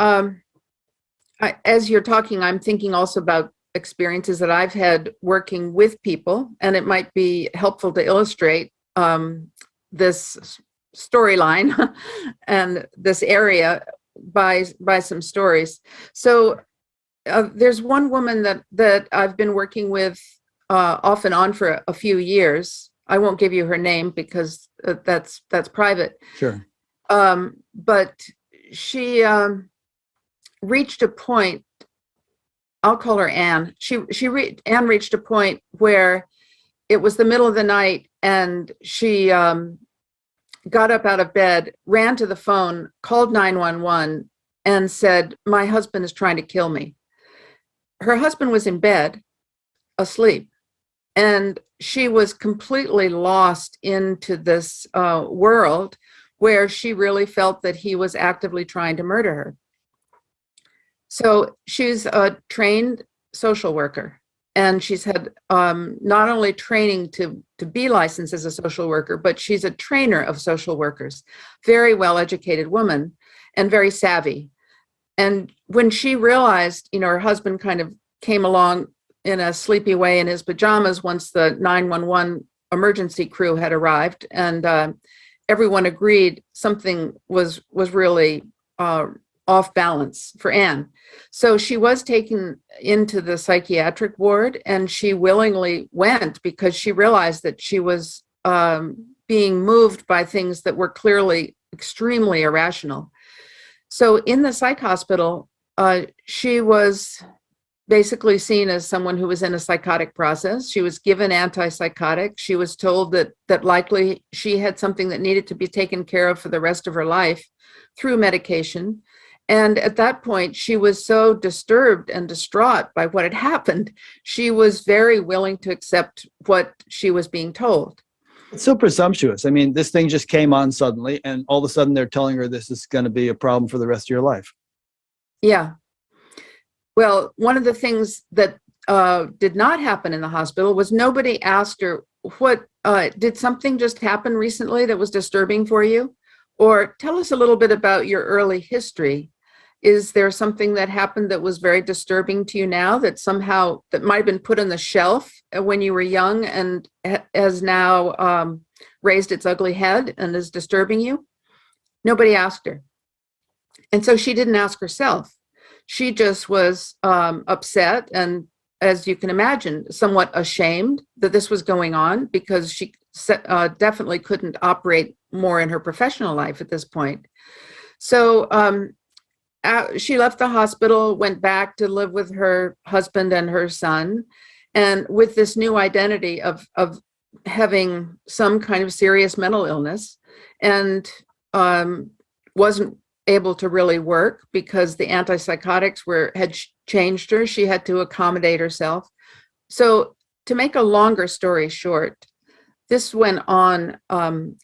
as you're talking, I'm thinking also about experiences that I've had working with people, and it might be helpful to illustrate this storyline and this area by some stories. So there's one woman that I've been working with off and on for a few years. I won't give you her name because that's private. Sure. But she reached a point. I'll call her Anne. Anne reached a point where it was the middle of the night, and she got up out of bed, ran to the phone, called 911, and said, "My husband is trying to kill me." Her husband was in bed, asleep, and she was completely lost into this world where she really felt that he was actively trying to murder her. So she's a trained social worker, and she's had not only training to be licensed as a social worker, but she's a trainer of social workers, very well-educated woman and very savvy. And when she realized, her husband kind of came along in a sleepy way in his pajamas once the 911 emergency crew had arrived, and everyone agreed something was really off balance for Anne. So she was taken into the psychiatric ward, and she willingly went because she realized that she was being moved by things that were clearly extremely irrational. So in the psych hospital, she was basically seen as someone who was in a psychotic process. She was given antipsychotic. She was told that likely she had something that needed to be taken care of for the rest of her life through medication. And at that point, she was so disturbed and distraught by what had happened, she was very willing to accept what she was being told. It's so presumptuous. I mean, this thing just came on suddenly, and all of a sudden they're telling her this is going to be a problem for the rest of your life. Yeah. Well, one of the things that did not happen in the hospital was nobody asked her, did something just happen recently that was disturbing for you? Or tell us a little bit about your early history. Is there something that happened that was very disturbing to you now that might have been put on the shelf when you were young and has now raised its ugly head and is disturbing you? Nobody asked her. And so she didn't ask herself. She just was upset and, as you can imagine, somewhat ashamed that this was going on, because she definitely couldn't operate more in her professional life at this point. So she left the hospital, went back to live with her husband and her son, and with this new identity of having some kind of serious mental illness, and wasn't able to really work because the antipsychotics had changed her. She had to accommodate herself. So to make a longer story short, this went on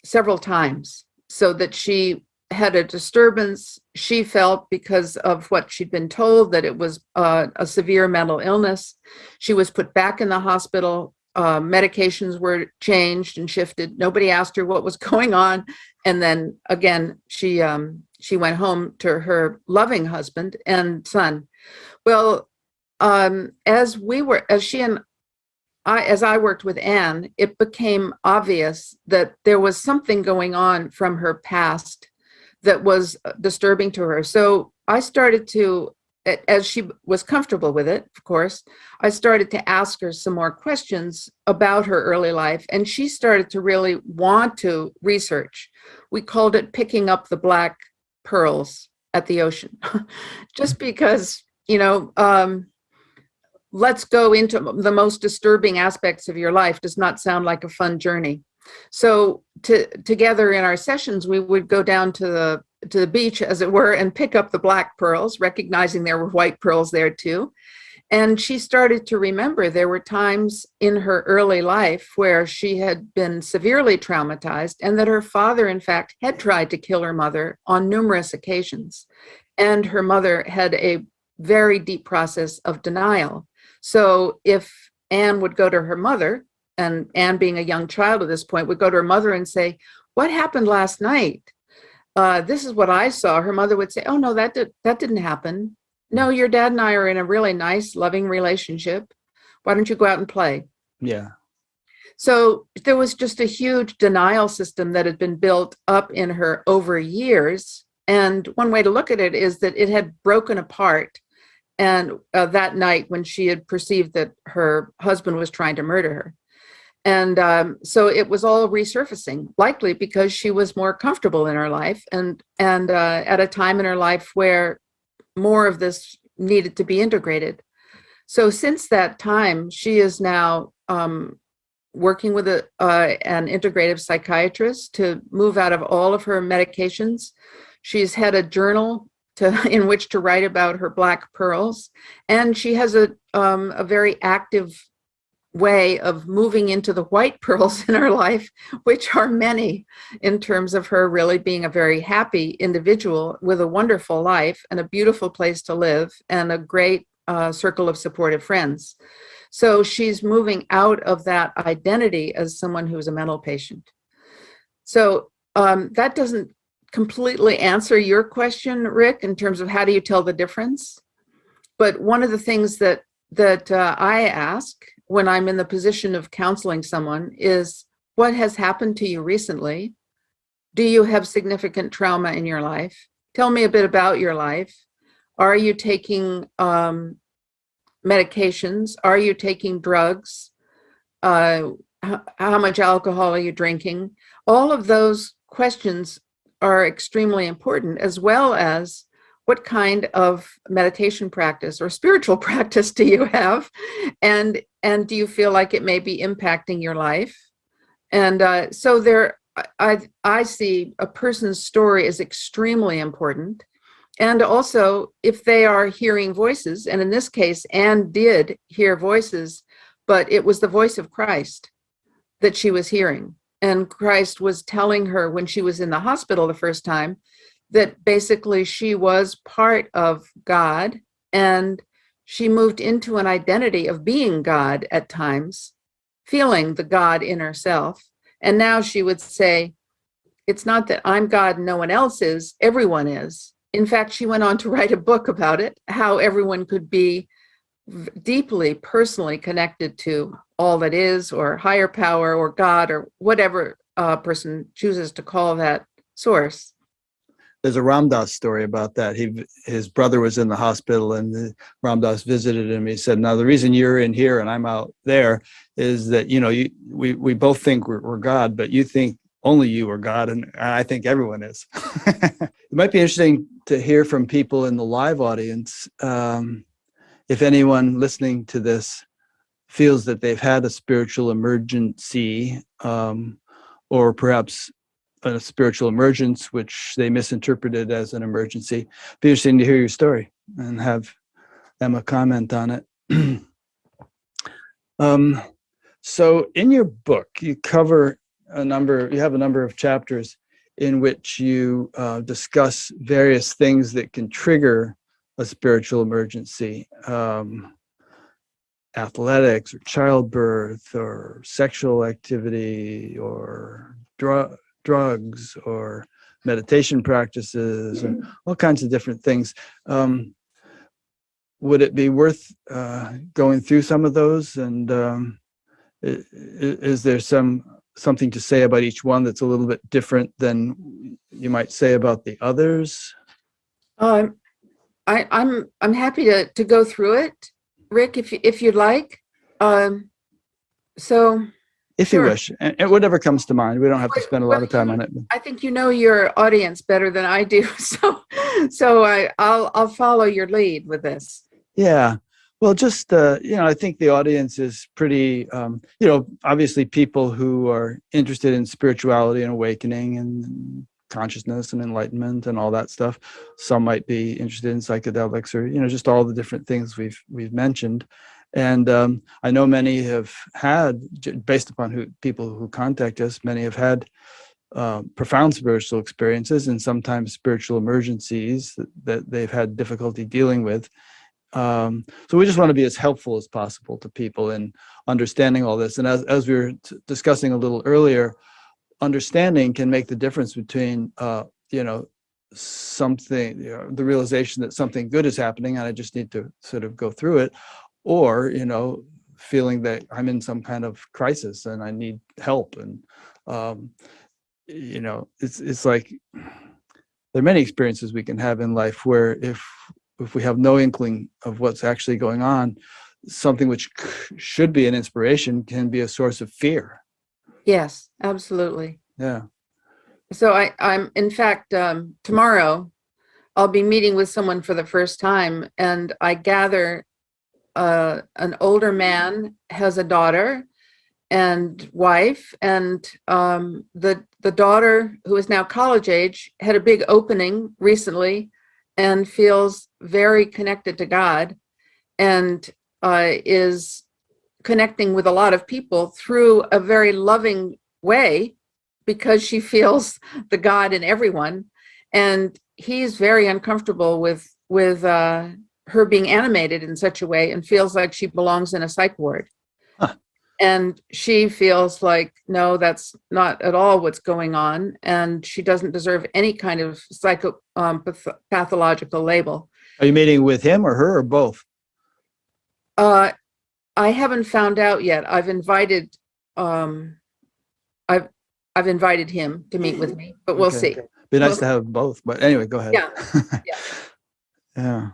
several times, so that she had a disturbance. She felt, because of what she'd been told, that it was a severe mental illness. She was put back in the hospital. Medications were changed and shifted. Nobody asked her what was going on. And then again, she went home to her loving husband and son. Well, as I worked with Anne, it became obvious that there was something going on from her past that was disturbing to her. So I started to, as she was comfortable with it, of course, I started to ask her some more questions about her early life, and she started to really want to research. We called it picking up the black pearls at the ocean, just because, let's go into the most disturbing aspects of your life does not sound like a fun journey. So together in our sessions, we would go down to to the beach, as it were, and pick up the black pearls, recognizing there were white pearls there too. And she started to remember there were times in her early life where she had been severely traumatized, and that her father, in fact, had tried to kill her mother on numerous occasions. And her mother had a very deep process of denial. So if Anne would go to her mother, and Anne, being a young child at this point, would go to her mother and say, "What happened last night? This is what I saw." Her mother would say, "Oh, no, that didn't happen. No, your dad and I are in a really nice, loving relationship. Why don't you go out and play?" Yeah. So there was just a huge denial system that had been built up in her over years. And one way to look at it is that it had broken apart. And that night when she had perceived that her husband was trying to murder her. And so it was all resurfacing, likely because she was more comfortable in her life and at a time in her life where more of this needed to be integrated. So since that time, she is now working with an integrative psychiatrist to move out of all of her medications. She's had a journal in which to write about her black pearls, and she has a very active way of moving into the white pearls in her life, which are many, in terms of her really being a very happy individual with a wonderful life and a beautiful place to live and a great circle of supportive friends. So she's moving out of that identity as someone who's a mental patient. So that doesn't completely answer your question, Rick, in terms of how do you tell the difference. But one of the things that I ask when I'm in the position of counseling someone is, what has happened to you recently? Do you have significant trauma in your life? Tell me a bit about your life. Are you taking medications? Are you taking drugs? How much alcohol are you drinking? All of those questions are extremely important, as well as what kind of meditation practice or spiritual practice do you have? And do you feel like it may be impacting your life? And so I see a person's story as extremely important. And also, if they are hearing voices, and in this case, Anne did hear voices, but it was the voice of Christ that she was hearing. And Christ was telling her when she was in the hospital the first time that basically she was part of God, and she moved into an identity of being God at times, feeling the God in herself. And now she would say, it's not that I'm God and no one else is, everyone is. In fact, she went on to write a book about it, how everyone could be deeply personally connected to all that is, or higher power, or God, or whatever a person chooses to call that source. There's a Ram Dass story about that. His brother was in the hospital, and Ram Dass visited him. He said, "Now the reason you're in here and I'm out there is that we both think we're God, but you think only you are God, and I think everyone is." It might be interesting to hear from people in the live audience. If anyone listening to this feels that they've had a spiritual emergency, or perhaps a spiritual emergence, which they misinterpreted as an emergency, it'd be interesting to hear your story and have Emma comment on it. So in your book, you have a number of chapters in which you discuss various things that can trigger a spiritual emergency. Athletics, or childbirth, or sexual activity, or drugs, or meditation practices, and all kinds of different things. Would it be worth going through some of those? And is there something to say about each one that's a little bit different than you might say about the others? I'm happy to go through it, Rick, if you'd like. So if sure. You wish, and whatever comes to mind. We don't have to spend a lot of time on it. I think you know your audience better than I do, so I'll follow your lead with this. Yeah. Well, just I think the audience is pretty, obviously people who are interested in spirituality and awakening, and consciousness and enlightenment and all that stuff. Some might be interested in psychedelics, or just all the different things we've mentioned. And I know many have had, based upon people who contact us, many have had profound spiritual experiences and sometimes spiritual emergencies that they've had difficulty dealing with. So we just want to be as helpful as possible to people in understanding all this. And as we were discussing a little earlier, understanding can make the difference between, something, the realization that something good is happening and I just need to sort of go through it, or, feeling that I'm in some kind of crisis and I need help. And, it's like, there are many experiences we can have in life where if we have no inkling of what's actually going on, something which should be an inspiration can be a source of fear. Yes, absolutely. Yeah. So I'm in fact, tomorrow I'll be meeting with someone for the first time, and I gather an older man has a daughter and wife, and the daughter, who is now college age, had a big opening recently and feels very connected to God, and is connecting with a lot of people through a very loving way, because she feels the God in everyone. And he's very uncomfortable with her being animated in such a way, and feels like she belongs in a psych ward. Huh. And she feels like, no, that's not at all what's going on, and she doesn't deserve any kind of pathological label. Are you meeting with him or her or both? I haven't found out yet. I've invited I've invited him to meet with me, but we'll see. Be nice to have both, but anyway, go ahead. Yeah. Yeah.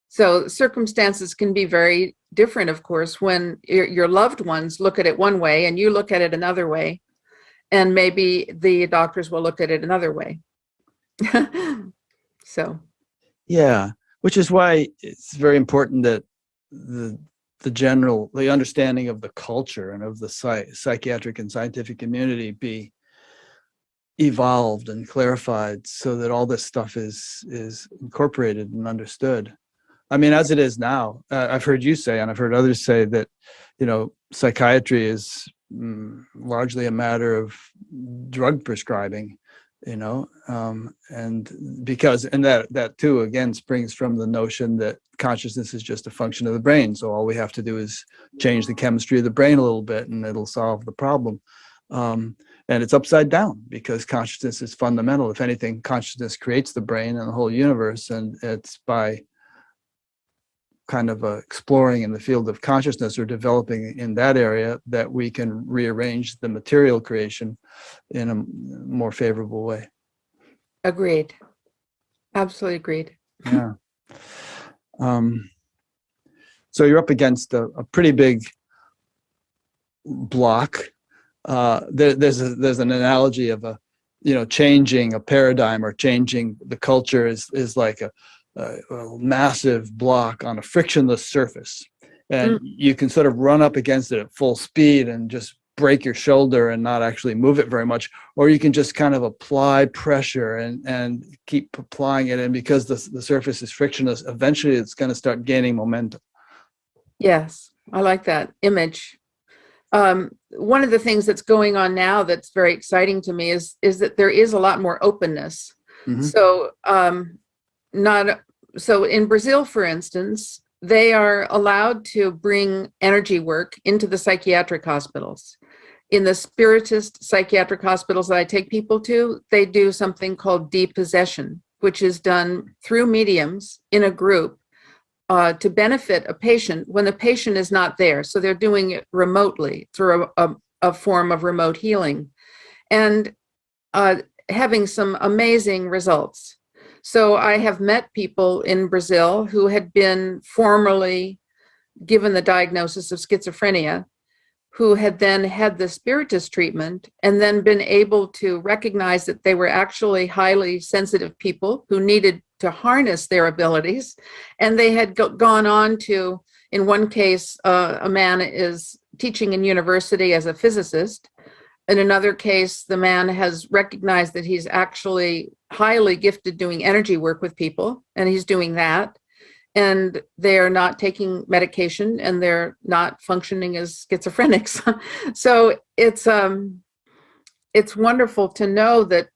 So circumstances can be very different, of course, when your loved ones look at it one way and you look at it another way, and maybe the doctors will look at it another way. So. Yeah, which is why it's very important that the understanding of the culture and of the psychiatric and scientific community be evolved and clarified, so that all this stuff is incorporated and understood. I mean, as it is now, I've heard you say, and I've heard others say, that psychiatry is largely a matter of drug prescribing, and that too again springs from the notion that consciousness is just a function of the brain, so all we have to do is change the chemistry of the brain a little bit and it'll solve the problem. And it's upside down, because consciousness is fundamental. If anything, consciousness creates the brain and the whole universe, and it's by kind of exploring in the field of consciousness, or developing in that area, that we can rearrange the material creation in a more favorable way. Agreed. Absolutely agreed. Yeah. So you're up against a pretty big block. There's an analogy of changing a paradigm or changing the culture is like a massive block on a frictionless surface, and you can sort of run up against it at full speed and just break your shoulder and not actually move it very much, or you can just kind of apply pressure and keep applying it, and because the surface is frictionless, eventually it's going to start gaining momentum. Yes, I like that image. One of the things that's going on now that's very exciting to me is that there is a lot more openness. Mm-hmm. So in Brazil, for instance, they are allowed to bring energy work into the psychiatric hospitals. In the Spiritist psychiatric hospitals that I take people to, they do something called depossession, which is done through mediums in a group to benefit a patient when the patient is not there. So they're doing it remotely through a form of remote healing, and having some amazing results. So I have met people in Brazil who had been formerly given the diagnosis of schizophrenia, who had then had the Spiritist treatment and then been able to recognize that they were actually highly sensitive people who needed to harness their abilities. And they had gone on to, in one case, a man is teaching in university as a physicist, in another case, the man has recognized that he's actually highly gifted doing energy work with people, and he's doing that. And they're not taking medication, and they're not functioning as schizophrenics. So it's wonderful to know that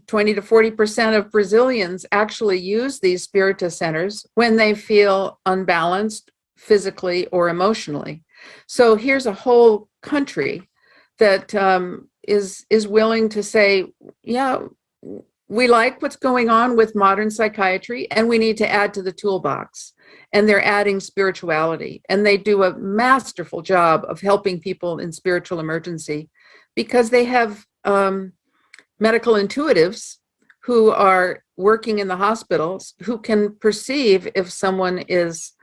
20 to 40% of Brazilians actually use these Spiritist centers when they feel unbalanced physically or emotionally. So here's a whole country that is willing to say, yeah, we like what's going on with modern psychiatry, and we need to add to the toolbox. And they're adding spirituality, and they do a masterful job of helping people in spiritual emergency, because they have medical intuitives who are working in the hospitals who can perceive if someone is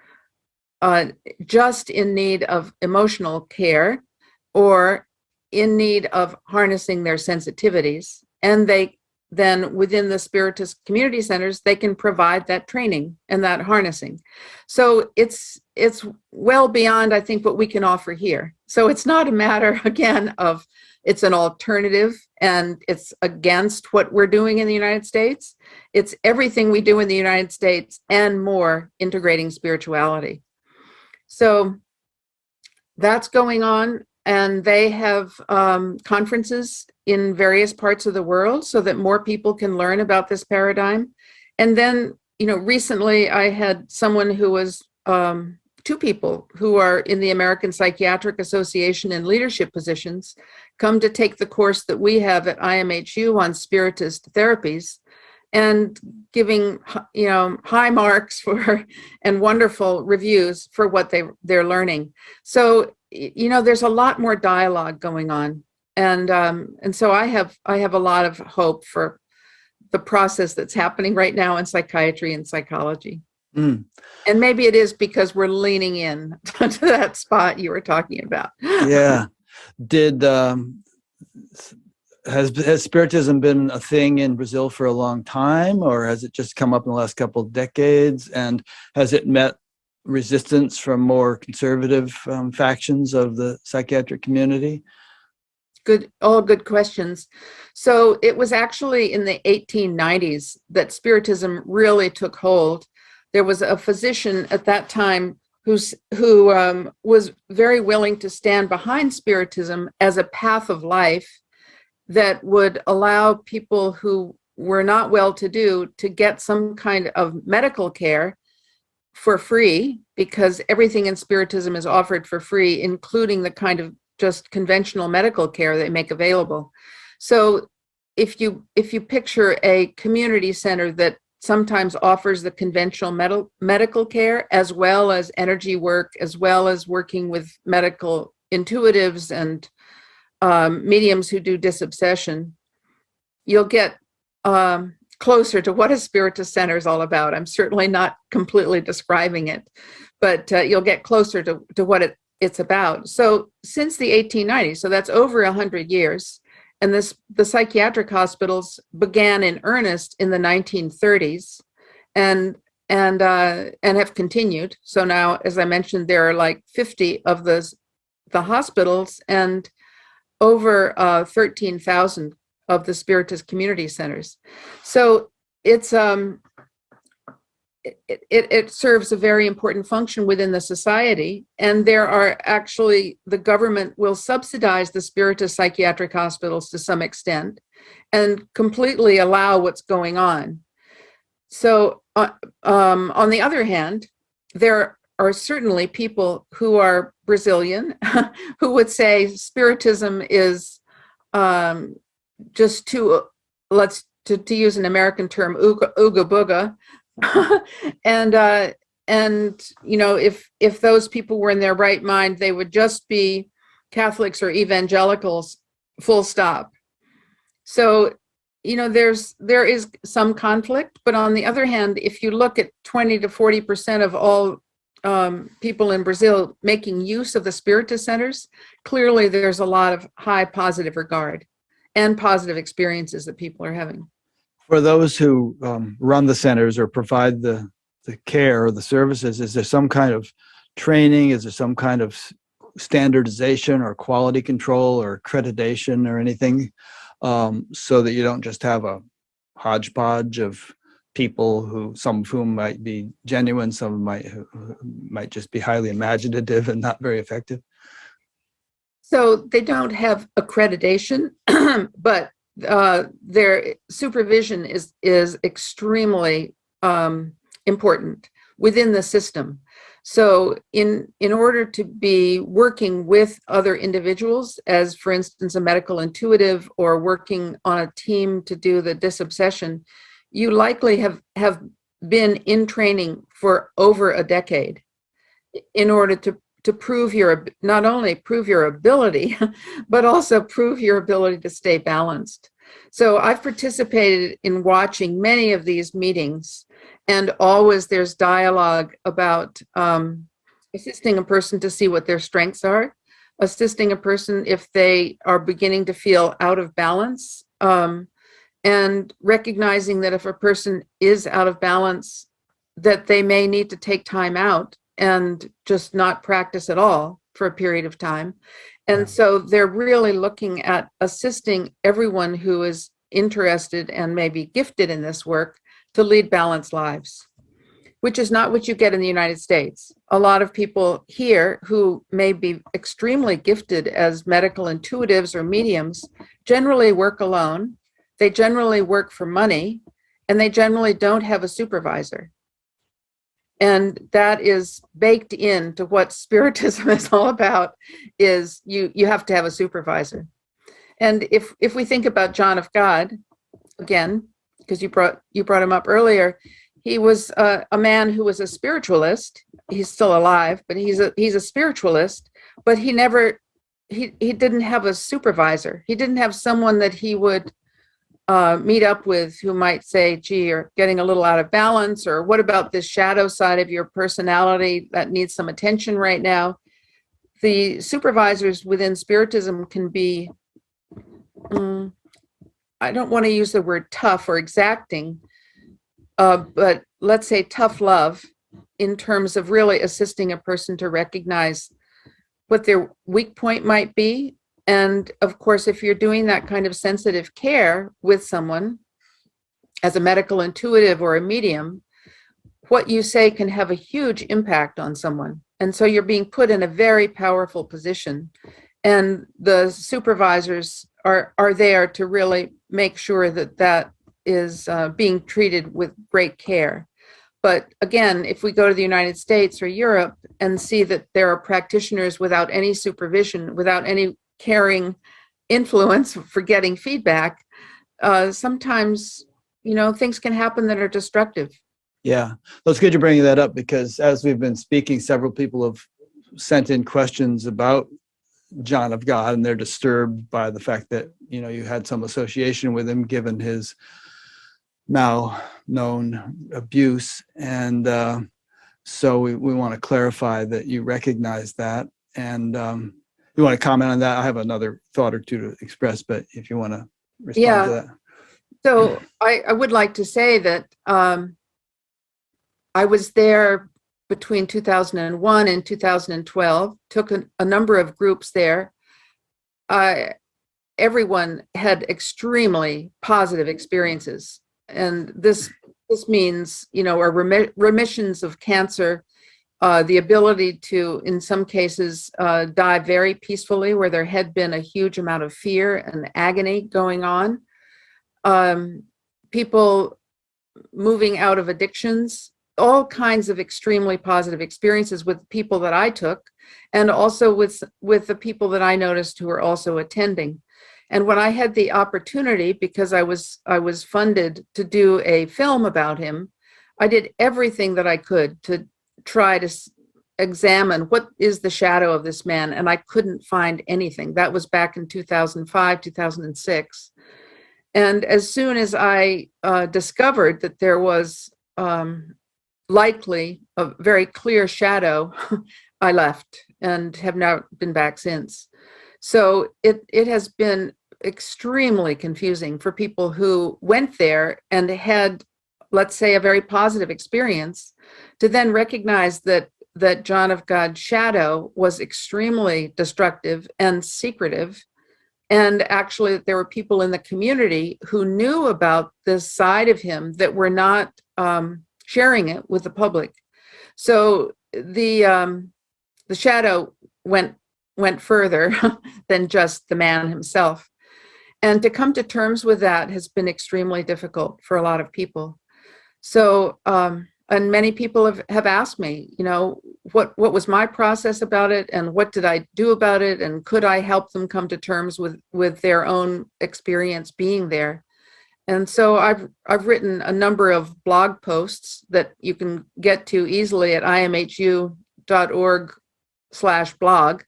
just in need of emotional care or in need of harnessing their sensitivities. And they then, within the Spiritist community centers, they can provide that training and that harnessing. So it's well beyond, I think, what we can offer here. So it's not a matter, again, of it's an alternative and it's against what we're doing in the United States. It's everything we do in the United States and more, integrating spirituality. So that's going on. And they have conferences in various parts of the world so that more people can learn about this paradigm. And then, recently I had someone who was, two people who are in the American Psychiatric Association in leadership positions come to take the course that we have at IMHU on Spiritist therapies, and giving, high marks for and wonderful reviews for what they're learning. So, there's a lot more dialogue going on, and so I have a lot of hope for the process that's happening right now in psychiatry and psychology. And maybe it is because we're leaning in to that spot you were talking about. Yeah. Has Spiritism been a thing in Brazil for a long time, or has it just come up in the last couple of decades? And has it met resistance from more conservative factions of the psychiatric community? All good questions. So it was actually in the 1890s that Spiritism really took hold. There was a physician at that time who was very willing to stand behind Spiritism as a path of life that would allow people who were not well-to-do to get some kind of medical care for free, because everything in Spiritism is offered for free, including the kind of just conventional medical care they make available. So if you picture a community center that sometimes offers the conventional medical care, as well as energy work, as well as working with medical intuitives and mediums who do disobsession, you'll get closer to what a Spiritist center is all about. I'm certainly not completely describing it, but you'll get closer to what it's about. So since the 1890s, so that's over 100 years, and the psychiatric hospitals began in earnest in the 1930s, and have continued. So now, as I mentioned, there are like 50 of the hospitals and over 13,000 of the Spiritist community centers. So it's it serves a very important function within the society, and there are actually, the government will subsidize the Spiritist psychiatric hospitals to some extent and completely allow what's going on. So on the other hand, there are certainly people who are Brazilian who would say Spiritism is just to use an American term, ooga booga. And if those people were in their right mind, they would just be Catholics or evangelicals, full stop. So there is some conflict, but on the other hand, if you look at 20 to 40% of all people in Brazil making use of the Spiritist centers, clearly there's a lot of high positive regard and positive experiences that people are having. For those who run the centers or provide the care or the services, is there some kind of training? Is there some kind of standardization or quality control or accreditation or anything, so that you don't just have a hodgepodge of people who, some of whom might be genuine, some might just be highly imaginative and not very effective? So they don't have accreditation, but their supervision is extremely important within the system. So in order to be working with other individuals, as for instance, a medical intuitive, or working on a team to do the disobsession, you likely have been in training for over a decade in order to prove not only prove your ability, but also prove your ability to stay balanced. So I've participated in watching many of these meetings, and always there's dialogue about assisting a person to see what their strengths are, assisting a person if they are beginning to feel out of balance, and recognizing that if a person is out of balance, that they may need to take time out and just not practice at all for a period of time. And so they're really looking at assisting everyone who is interested and maybe gifted in this work to lead balanced lives, which is not what you get in the United States. A lot of people here who may be extremely gifted as medical intuitives or mediums generally work alone. They generally work for money, and they generally don't have a supervisor. And that is baked into what Spiritism is all about, is you have to have a supervisor. And if we think about John of God, again, because you brought him up earlier, he was a man who was a spiritualist. He's still alive, but he's a spiritualist, but he didn't have a supervisor. He didn't have someone that he would meet up with who might say, gee, you're getting a little out of balance, or what about this shadow side of your personality that needs some attention right now? The supervisors within Spiritism can be, I don't want to use the word tough or exacting, but let's say tough love, in terms of really assisting a person to recognize what their weak point might be. And of course, if you're doing that kind of sensitive care with someone as a medical intuitive or a medium, what you say can have a huge impact on someone. And so you're being put in a very powerful position. And the supervisors are there to really make sure that is being treated with great care. But again, if we go to the United States or Europe and see that there are practitioners without any supervision, without any caring influence for getting feedback, sometimes, things can happen that are destructive. Yeah, well, it's good you're bringing that up, because as we've been speaking, several people have sent in questions about John of God, and they're disturbed by the fact that, you had some association with him given his now known abuse. And so we want to clarify that you recognize that. And you want to comment on that? I have another thought or two to express, but if you want to respond to that. So I would like to say that I was there between 2001 and 2012, took a number of groups there. Everyone had extremely positive experiences. And this means, remissions of cancer, the ability to, in some cases, die very peacefully where there had been a huge amount of fear and agony going on. People moving out of addictions, all kinds of extremely positive experiences with people that I took, and also with the people that I noticed who were also attending. And when I had the opportunity, because I was funded to do a film about him, I did everything that I could to try to examine what is the shadow of this man, and I couldn't find anything. That was back in 2005, 2006. And as soon as I discovered that there was likely a very clear shadow, I left and have not been back since. So it has been extremely confusing for people who went there and had, let's say, a very positive experience, to then recognize that that John of God's shadow was extremely destructive and secretive. And actually, there were people in the community who knew about this side of him that were not sharing it with the public. So the shadow went further than just the man himself. And to come to terms with that has been extremely difficult for a lot of people. So, and many people have asked me, you know, what was my process about it, and what did I do about it, and could I help them come to terms with their own experience being there? And so I've written a number of blog posts that you can get to easily at imhu.org/blog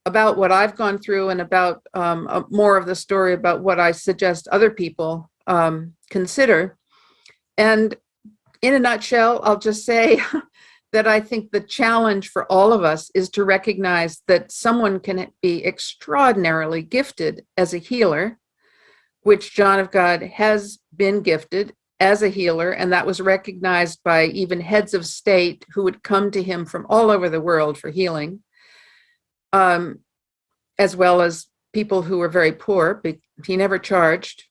about what I've gone through, and about more of the story about what I suggest other people consider. And in a nutshell, I'll just say that I think the challenge for all of us is to recognize that someone can be extraordinarily gifted as a healer, which John of God has been gifted as a healer, and that was recognized by even heads of state who would come to him from all over the world for healing, as well as people who were very poor. But he never charged.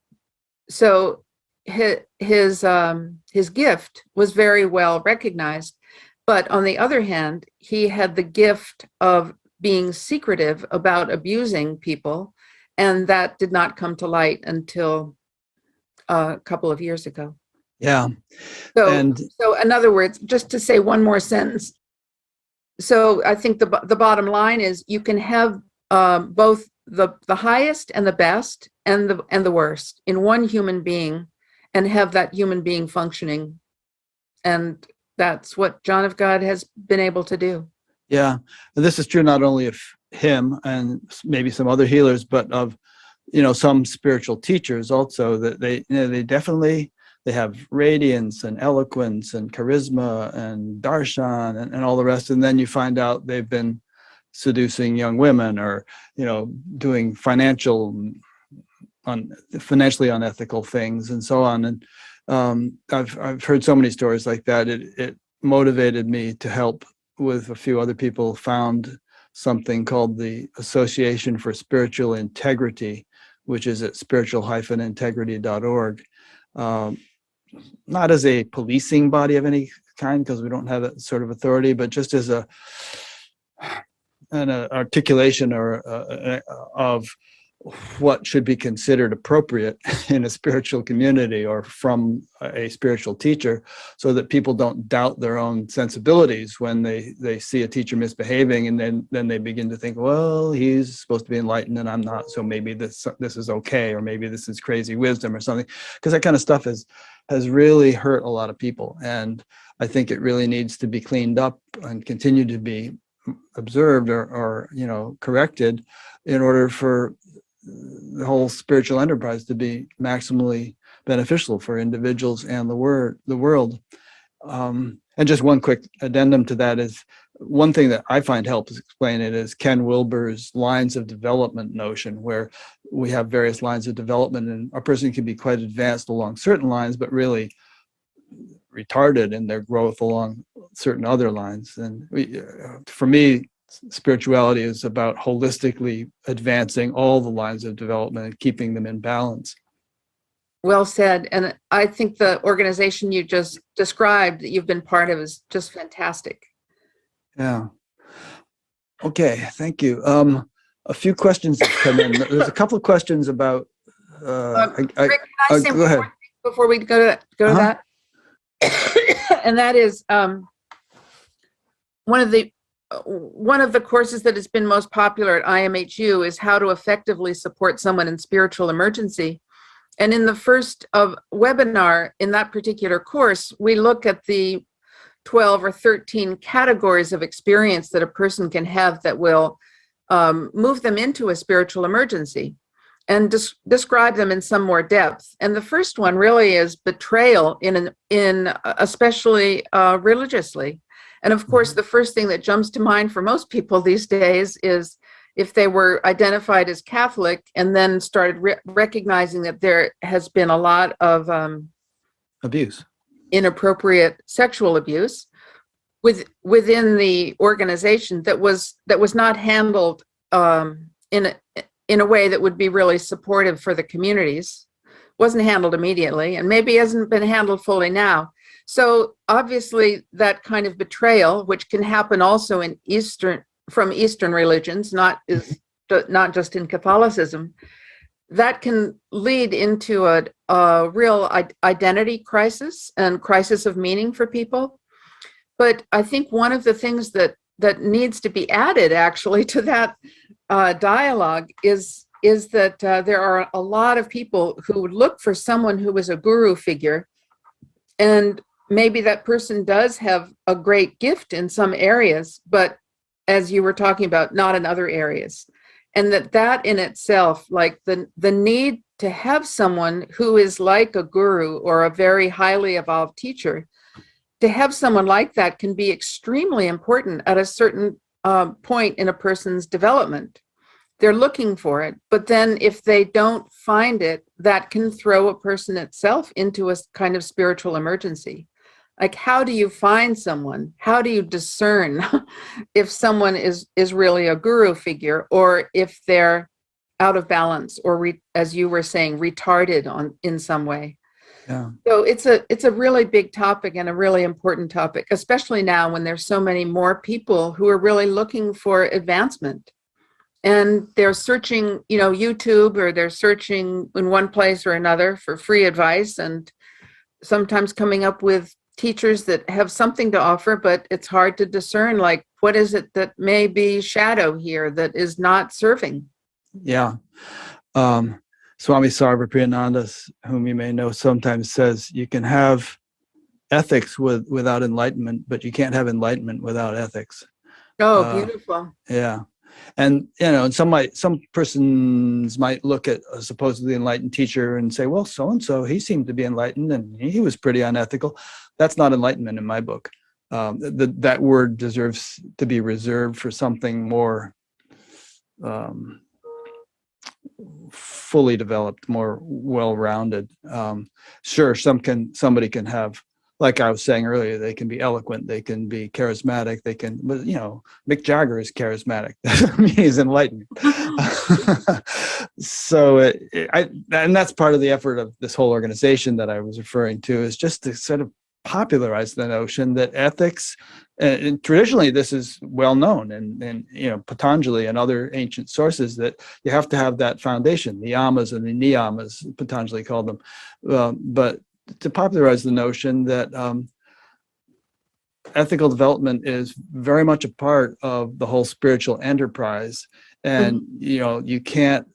So his gift was very well recognized. But on the other hand, he had the gift of being secretive about abusing people, and that did not come to light until a couple of years ago. Yeah. So in other words, just to say one more sentence. So I think the bottom line is you can have both the highest and the best and the worst in one human being, and have that human being functioning. And that's what John of God has been able to do. Yeah. And this is true not only of him and maybe some other healers, but of, you know, some spiritual teachers also, that they have radiance and eloquence and charisma and darshan and all the rest. And then you find out they've been seducing young women, or, you know, doing financially unethical things and so on. And I've heard so many stories like that. It motivated me to help with a few other people, found something called the Association for Spiritual Integrity, which is at spiritual-integrity.org. Not as a policing body of any kind, because we don't have that sort of authority, but just as an articulation of what should be considered appropriate in a spiritual community or from a spiritual teacher, so that people don't doubt their own sensibilities when they see a teacher misbehaving, and then they begin to think, well, he's supposed to be enlightened and I'm not, so maybe this is okay, or maybe this is crazy wisdom or something, because that kind of stuff has really hurt a lot of people. And I think it really needs to be cleaned up and continue to be observed or you know, corrected, in order for the whole spiritual enterprise to be maximally beneficial for individuals and the world. And just one quick addendum to that is, one thing that I find helps explain it is Ken Wilber's lines of development notion, where we have various lines of development, and a person can be quite advanced along certain lines, but really retarded in their growth along certain other lines. And for me, spirituality is about holistically advancing all the lines of development and keeping them in balance. Well said. And I think the organization you just described that you've been part of is just fantastic. Yeah. Okay, thank you. A few questions have come in. There's a couple of questions about Rick, can I say go ahead before we go to that? And that is one of the courses that has been most popular at IMHU is how to effectively support someone in spiritual emergency. And in the first webinar in that particular course, we look at the 12 or 13 categories of experience that a person can have that will move them into a spiritual emergency, and describe them in some more depth. And the first one really is betrayal, especially religiously. And of course, the first thing that jumps to mind for most people these days is if they were identified as Catholic and then started recognizing that there has been a lot of abuse, inappropriate sexual abuse, within the organization that was not handled in a way that would be really supportive for the communities. Wasn't handled immediately, and maybe hasn't been handled fully now. So obviously that kind of betrayal, which can happen also in from Eastern religions, not just in Catholicism, that can lead into a real identity crisis and crisis of meaning for people. But I think one of the things that needs to be added actually to that dialogue is that there are a lot of people who would look for someone who is a guru figure, and maybe that person does have a great gift in some areas, but as you were talking about, not in other areas. And that in itself, like the need to have someone who is like a guru or a very highly evolved teacher, to have someone like that can be extremely important at a certain point in a person's development. They're looking for it, but then if they don't find it, that can throw a person itself into a kind of spiritual emergency. Like, how do you find someone? How do you discern if someone is really a guru figure, or if they're out of balance, or as you were saying, retarded in some way? Yeah. So it's a really big topic and a really important topic, especially now when there's so many more people who are really looking for advancement. And they're searching, YouTube, or they're searching in one place or another for free advice, and sometimes coming up with teachers that have something to offer, but it's hard to discern, like, what is it that may be shadow here that is not serving? Yeah. Swami Sarvapriyananda, whom you may know, sometimes says you can have ethics without enlightenment, but you can't have enlightenment without ethics. Oh, beautiful. Yeah. And, some persons might look at a supposedly enlightened teacher and say, well, so-and-so, he seemed to be enlightened and he was pretty unethical. That's not enlightenment in my book. That word deserves to be reserved for something more fully developed, more well-rounded. Sure, somebody can have, like I was saying earlier, they can be eloquent, they can be charismatic, but Mick Jagger is charismatic. That doesn't mean he's enlightened. So, and that's part of the effort of this whole organization that I was referring to, is just to sort of popularize the notion that ethics, and traditionally this is well known, and Patanjali and other ancient sources, that you have to have that foundation, the yamas and the niyamas, Patanjali called them, but to popularize the notion that ethical development is very much a part of the whole spiritual enterprise. And, you can't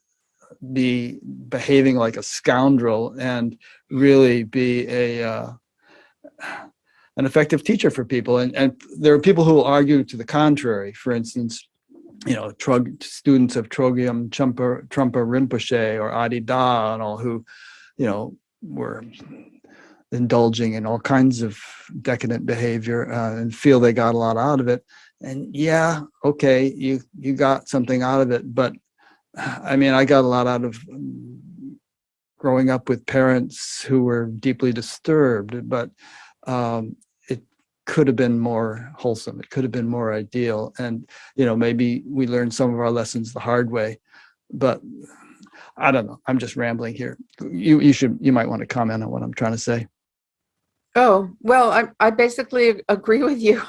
be behaving like a scoundrel and really be an effective teacher for people. And there are people who will argue to the contrary. For instance, students of Chogyam Trungpa Rinpoche or Adi Da and all, who, were indulging in all kinds of decadent behavior and feel they got a lot out of it. And yeah, okay, you got something out of it, but I mean, I got a lot out of growing up with parents who were deeply disturbed, but it could have been more wholesome. It could have been more ideal. And, maybe we learned some of our lessons the hard way, but I don't know. I'm just rambling here. You might want to comment on what I'm trying to say. Oh, well, I basically agree with you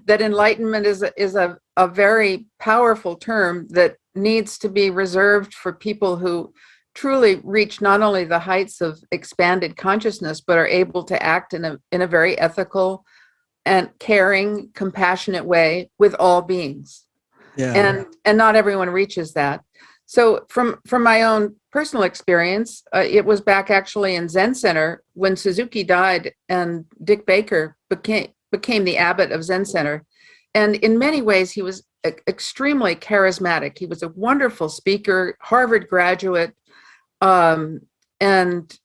that enlightenment is a very powerful term that needs to be reserved for people who truly reach not only the heights of expanded consciousness, but are able to act in a very ethical and caring, compassionate way with all beings. Yeah. And not everyone reaches that. So from my own personal experience, it was back actually in Zen Center when Suzuki died and Dick Baker became the abbot of Zen Center. And in many ways, he was extremely charismatic. He was a wonderful speaker, Harvard graduate, and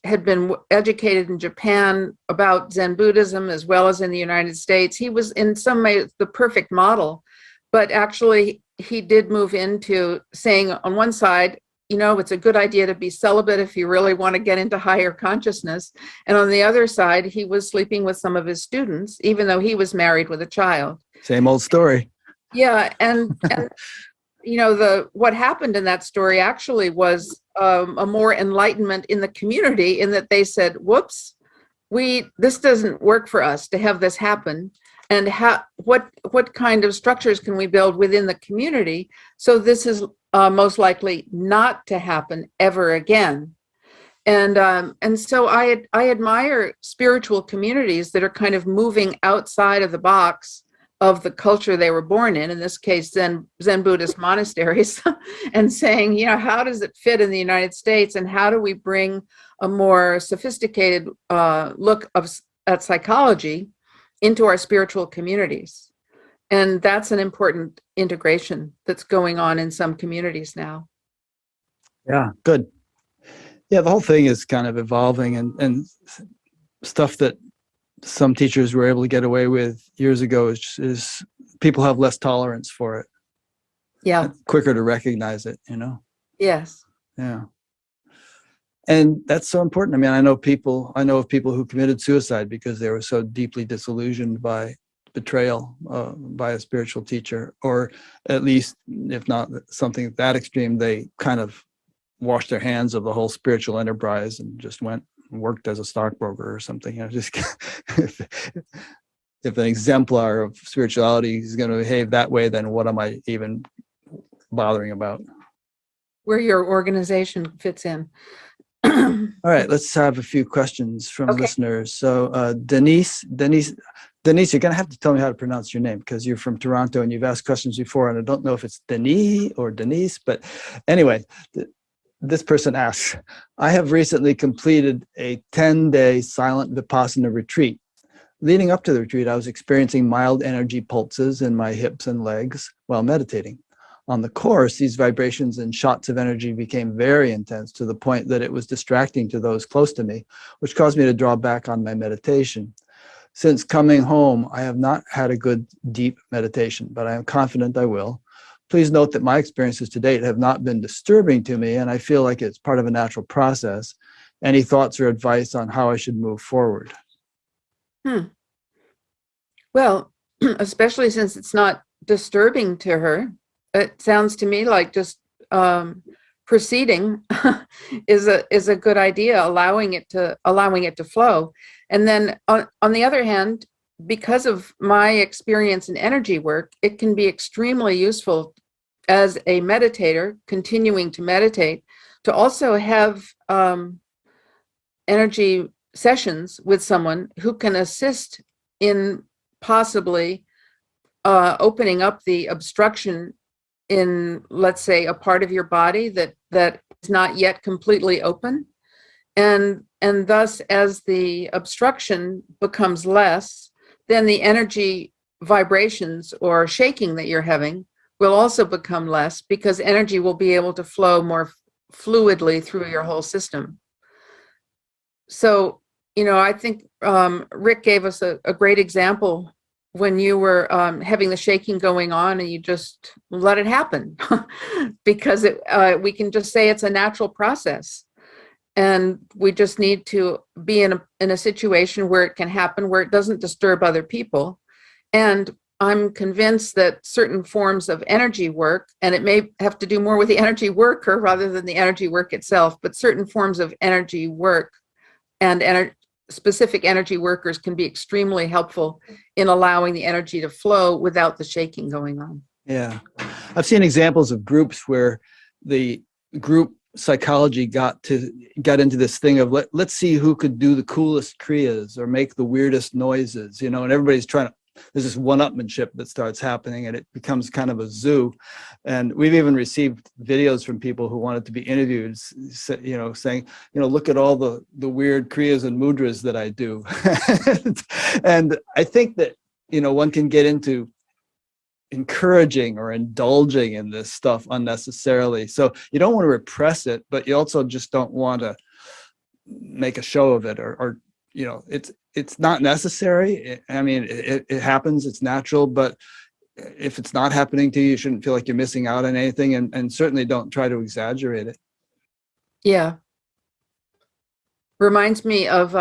had been educated in Japan about Zen Buddhism as well as in the United States. He was in some ways the perfect model, but actually he did move into saying on one side, it's a good idea to be celibate if you really want to get into higher consciousness. And on the other side, he was sleeping with some of his students, even though he was married with a child. Same old story. Yeah. And what happened in that story actually was a more enlightenment in the community, in that they said, whoops, this doesn't work for us to have this happen. And what kind of structures can we build within the community so this is most likely not to happen ever again? And so I admire spiritual communities that are kind of moving outside of the box of the culture they were born in this case, Zen Buddhist monasteries, and saying, how does it fit in the United States, and how do we bring a more sophisticated look at psychology into our spiritual communities? And that's an important integration that's going on in some communities now. Yeah, good. Yeah, the whole thing is kind of evolving, and stuff that some teachers were able to get away with years ago is people have less tolerance for it. Yeah. It's quicker to recognize it, Yes. Yeah. And that's so important. I mean, I know of people who committed suicide because they were so deeply disillusioned by betrayal by a spiritual teacher, or at least, if not something that extreme, they kind of washed their hands of the whole spiritual enterprise and just went and worked as a stockbroker or something. Just if an exemplar of spirituality is going to behave that way, then what am I even bothering about? Where your organization fits in. All right, let's have a few questions from listeners. So Denise, you're going to have to tell me how to pronounce your name, because you're from Toronto and you've asked questions before, and I don't know if it's Denis or Denise, but anyway, this person asks, I have recently completed a 10-day silent Vipassana retreat. Leading up to the retreat, I was experiencing mild energy pulses in my hips and legs while meditating. On the course, these vibrations and shots of energy became very intense to the point that it was distracting to those close to me, which caused me to draw back on my meditation. Since coming home, I have not had a good deep meditation, but I am confident I will. Please note that my experiences to date have not been disturbing to me, and I feel like it's part of a natural process. Any thoughts or advice on how I should move forward? Well, especially since it's not disturbing to her, it sounds to me like just proceeding is a good idea, allowing it to flow. And then on the other hand, because of my experience in energy work, it can be extremely useful as a meditator, continuing to meditate, to also have energy sessions with someone who can assist in possibly opening up the obstruction in, let's say, a part of your body that is not yet completely open. And thus, as the obstruction becomes less, then the energy vibrations or shaking that you're having will also become less, because energy will be able to flow more fluidly through your whole system. So, I think Rick gave us a great example when you were having the shaking going on, and you just let it happen because we can just say it's a natural process. And we just need to be in a situation where it can happen, where it doesn't disturb other people. And I'm convinced that certain forms of energy work, and it may have to do more with the energy worker rather than the energy work itself, but certain forms of energy work and specific energy workers can be extremely helpful in allowing the energy to flow without the shaking going on. Yeah. I've seen examples of groups where the group psychology got into this thing of let's see who could do the coolest kriyas or make the weirdest noises, and everybody's trying to, there's this one-upmanship that starts happening, and it becomes kind of a zoo. And we've even received videos from people who wanted to be interviewed, saying, look at all the weird kriyas and mudras that I do. And I think that, one can get into encouraging or indulging in this stuff unnecessarily. So you don't want to repress it, but you also just don't want to make a show of it, or it's not necessary. I mean, it happens, it's natural, but if it's not happening to you, you shouldn't feel like you're missing out on anything, and certainly don't try to exaggerate it. Yeah. Reminds me of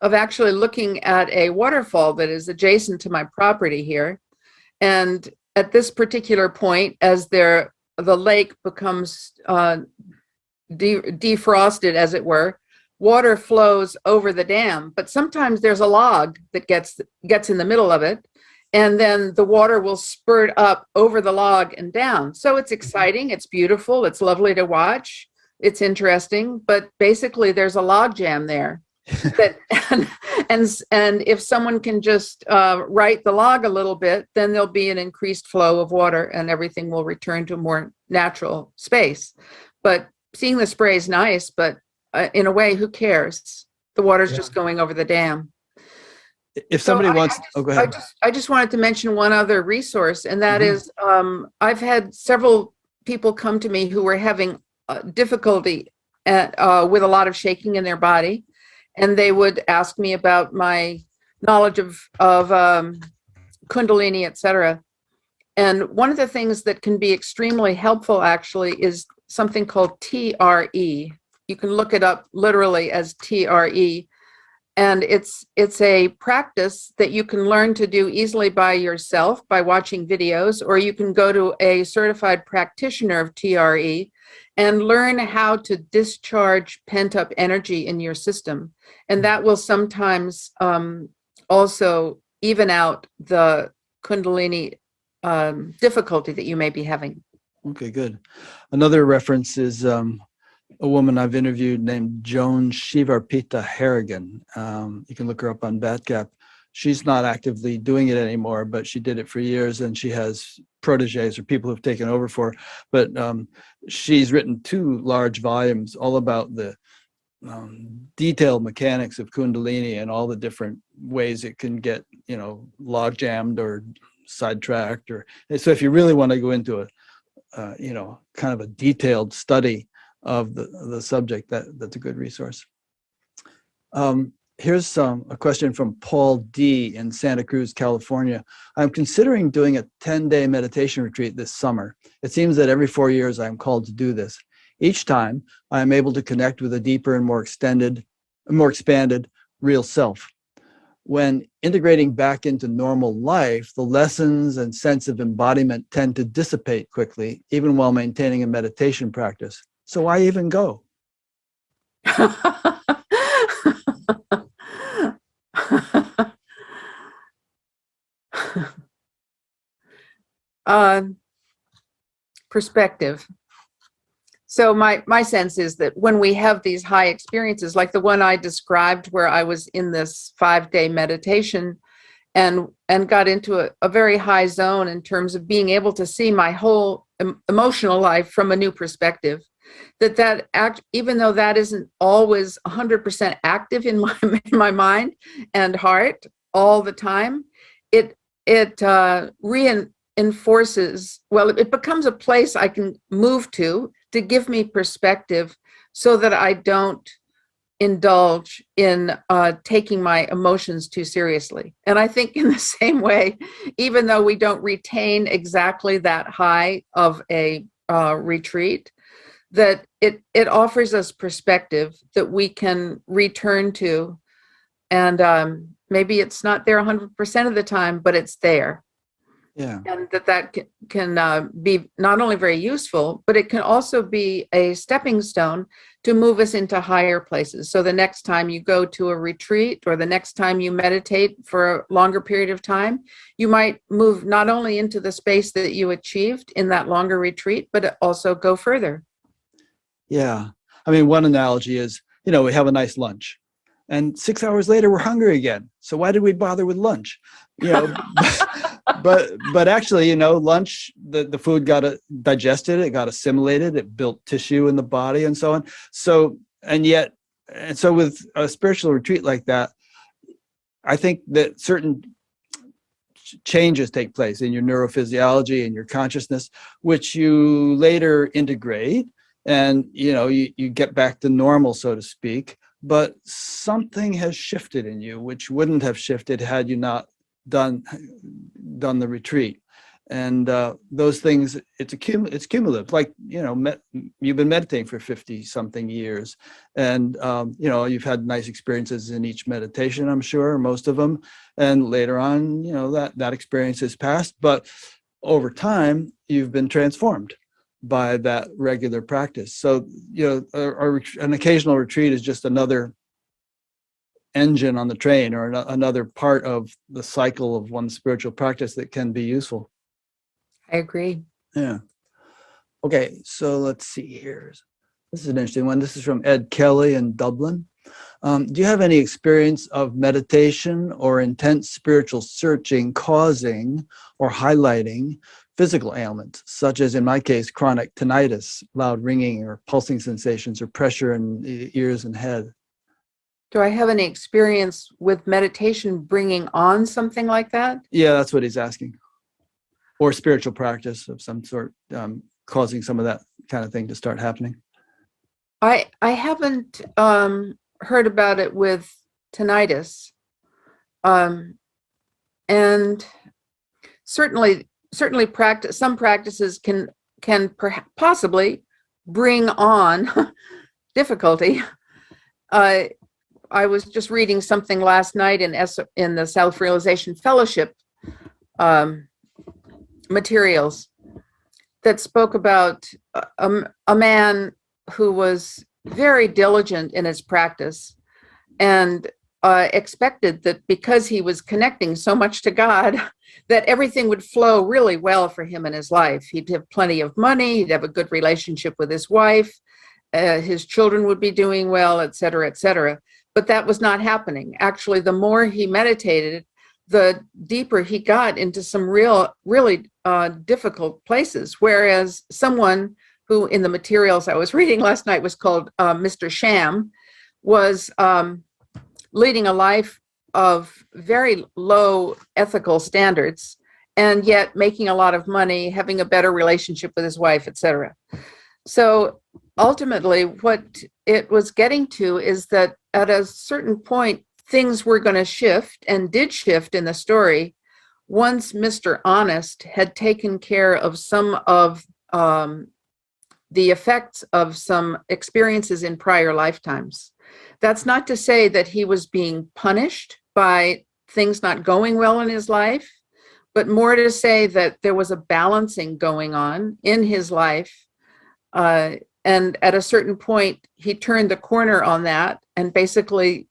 actually looking at a waterfall that is adjacent to my property here. And at this particular point, as the lake becomes defrosted, as it were, water flows over the dam. But sometimes there's a log that gets in the middle of it, and then the water will spurt up over the log and down. So it's exciting, it's beautiful, it's lovely to watch, it's interesting, but basically there's a log jam there. That and if someone can just right the log a little bit, then there'll be an increased flow of water and everything will return to a more natural space. But seeing the spray is nice, but in a way, who cares? The water's just going over the dam. If somebody wants, go ahead. I just wanted to mention one other resource, and that is I've had several people come to me who were having difficulty with a lot of shaking in their body. And they would ask me about my knowledge of Kundalini, etc. And one of the things that can be extremely helpful, actually, is something called TRE. You can look it up literally as TRE. And it's a practice that you can learn to do easily by yourself by watching videos, or you can go to a certified practitioner of TRE and learn how to discharge pent-up energy in your system. And that will sometimes also even out the Kundalini difficulty that you may be having. Okay, good. Another reference is a woman I've interviewed named Joan Shivarpita Harrigan. You can look her up on Batgap. She's not actively doing it anymore, but she did it for years, and she has proteges or people who've taken over for her. But she's written 2 large volumes all about the detailed mechanics of Kundalini and all the different ways it can get, log jammed or sidetracked. Or so if you really want to go into a, kind of a detailed study of the subject, that's a good resource. Here's a question from Paul D. in Santa Cruz, California. I'm considering doing a 10-day meditation retreat this summer. It seems that every 4 years I am called to do this. Each time I am able to connect with a deeper and more expanded real self. When integrating back into normal life, the lessons and sense of embodiment tend to dissipate quickly, even while maintaining a meditation practice. So why even go? Perspective. So my sense is that when we have these high experiences, like the one I described where I was in this 5-day meditation and got into a very high zone in terms of being able to see my whole emotional life from a new perspective, even though that isn't always 100% active in my mind and heart all the time, it reinforces, it becomes a place I can move to give me perspective so that I don't indulge in taking my emotions too seriously. And I think in the same way, even though we don't retain exactly that high of a retreat, that it offers us perspective that we can return to. And maybe it's not there 100% of the time, but it's there. Yeah. And that can be not only very useful, but it can also be a stepping stone to move us into higher places. So the next time you go to a retreat or the next time you meditate for a longer period of time, you might move not only into the space that you achieved in that longer retreat, but also go further. Yeah. I mean, one analogy is, we have a nice lunch and 6 hours later we're hungry again. So why did we bother with lunch? But actually, lunch, the food got digested, it got assimilated, it built tissue in the body and so on. So with a spiritual retreat like that, I think that certain changes take place in your neurophysiology and your consciousness, which you later integrate and, you get back to normal, so to speak, but something has shifted in you, which wouldn't have shifted had you not done the retreat. and those things, it's cumulative. Like, you've been meditating for 50 something years, and you've had nice experiences in each meditation, I'm sure, most of them, and later on, that experience has passed, but over time you've been transformed by that regular practice. So an occasional retreat is just another engine on the train, or another part of the cycle of one's spiritual practice that can be useful. I agree. Yeah. Okay, so let's see here. This is an interesting one. This is from Ed Kelly in Dublin. Do you have any experience of meditation or intense spiritual searching causing or highlighting physical ailments, such as, in my case, chronic tinnitus, loud ringing or pulsing sensations, or pressure in ears and head? Do I have any experience with meditation bringing on something like that? Yeah, that's what he's asking. Or spiritual practice of some sort, causing some of that kind of thing to start happening. I haven't heard about it with tinnitus, and certainly some practices can possibly bring on difficulty. I was just reading something last night in the Self-Realization Fellowship materials that spoke about a man who was very diligent in his practice and expected that because he was connecting so much to God, that everything would flow really well for him in his life. He'd have plenty of money, he'd have a good relationship with his wife, his children would be doing well, et cetera, et cetera. But that was not happening. Actually, the more he meditated, the deeper he got into some really difficult places. Whereas someone who, in the materials I was reading last night, was called Mr. Sham, was leading a life of very low ethical standards, and yet making a lot of money, having a better relationship with his wife, etc. So ultimately, what it was getting to is that at a certain point, things were going to shift, and did shift in the story, once Mr. Honest had taken care of some of the effects of some experiences in prior lifetimes. That's not to say that he was being punished by things not going well in his life, but more to say that there was a balancing going on in his life. And at a certain point, he turned the corner on that, and basically,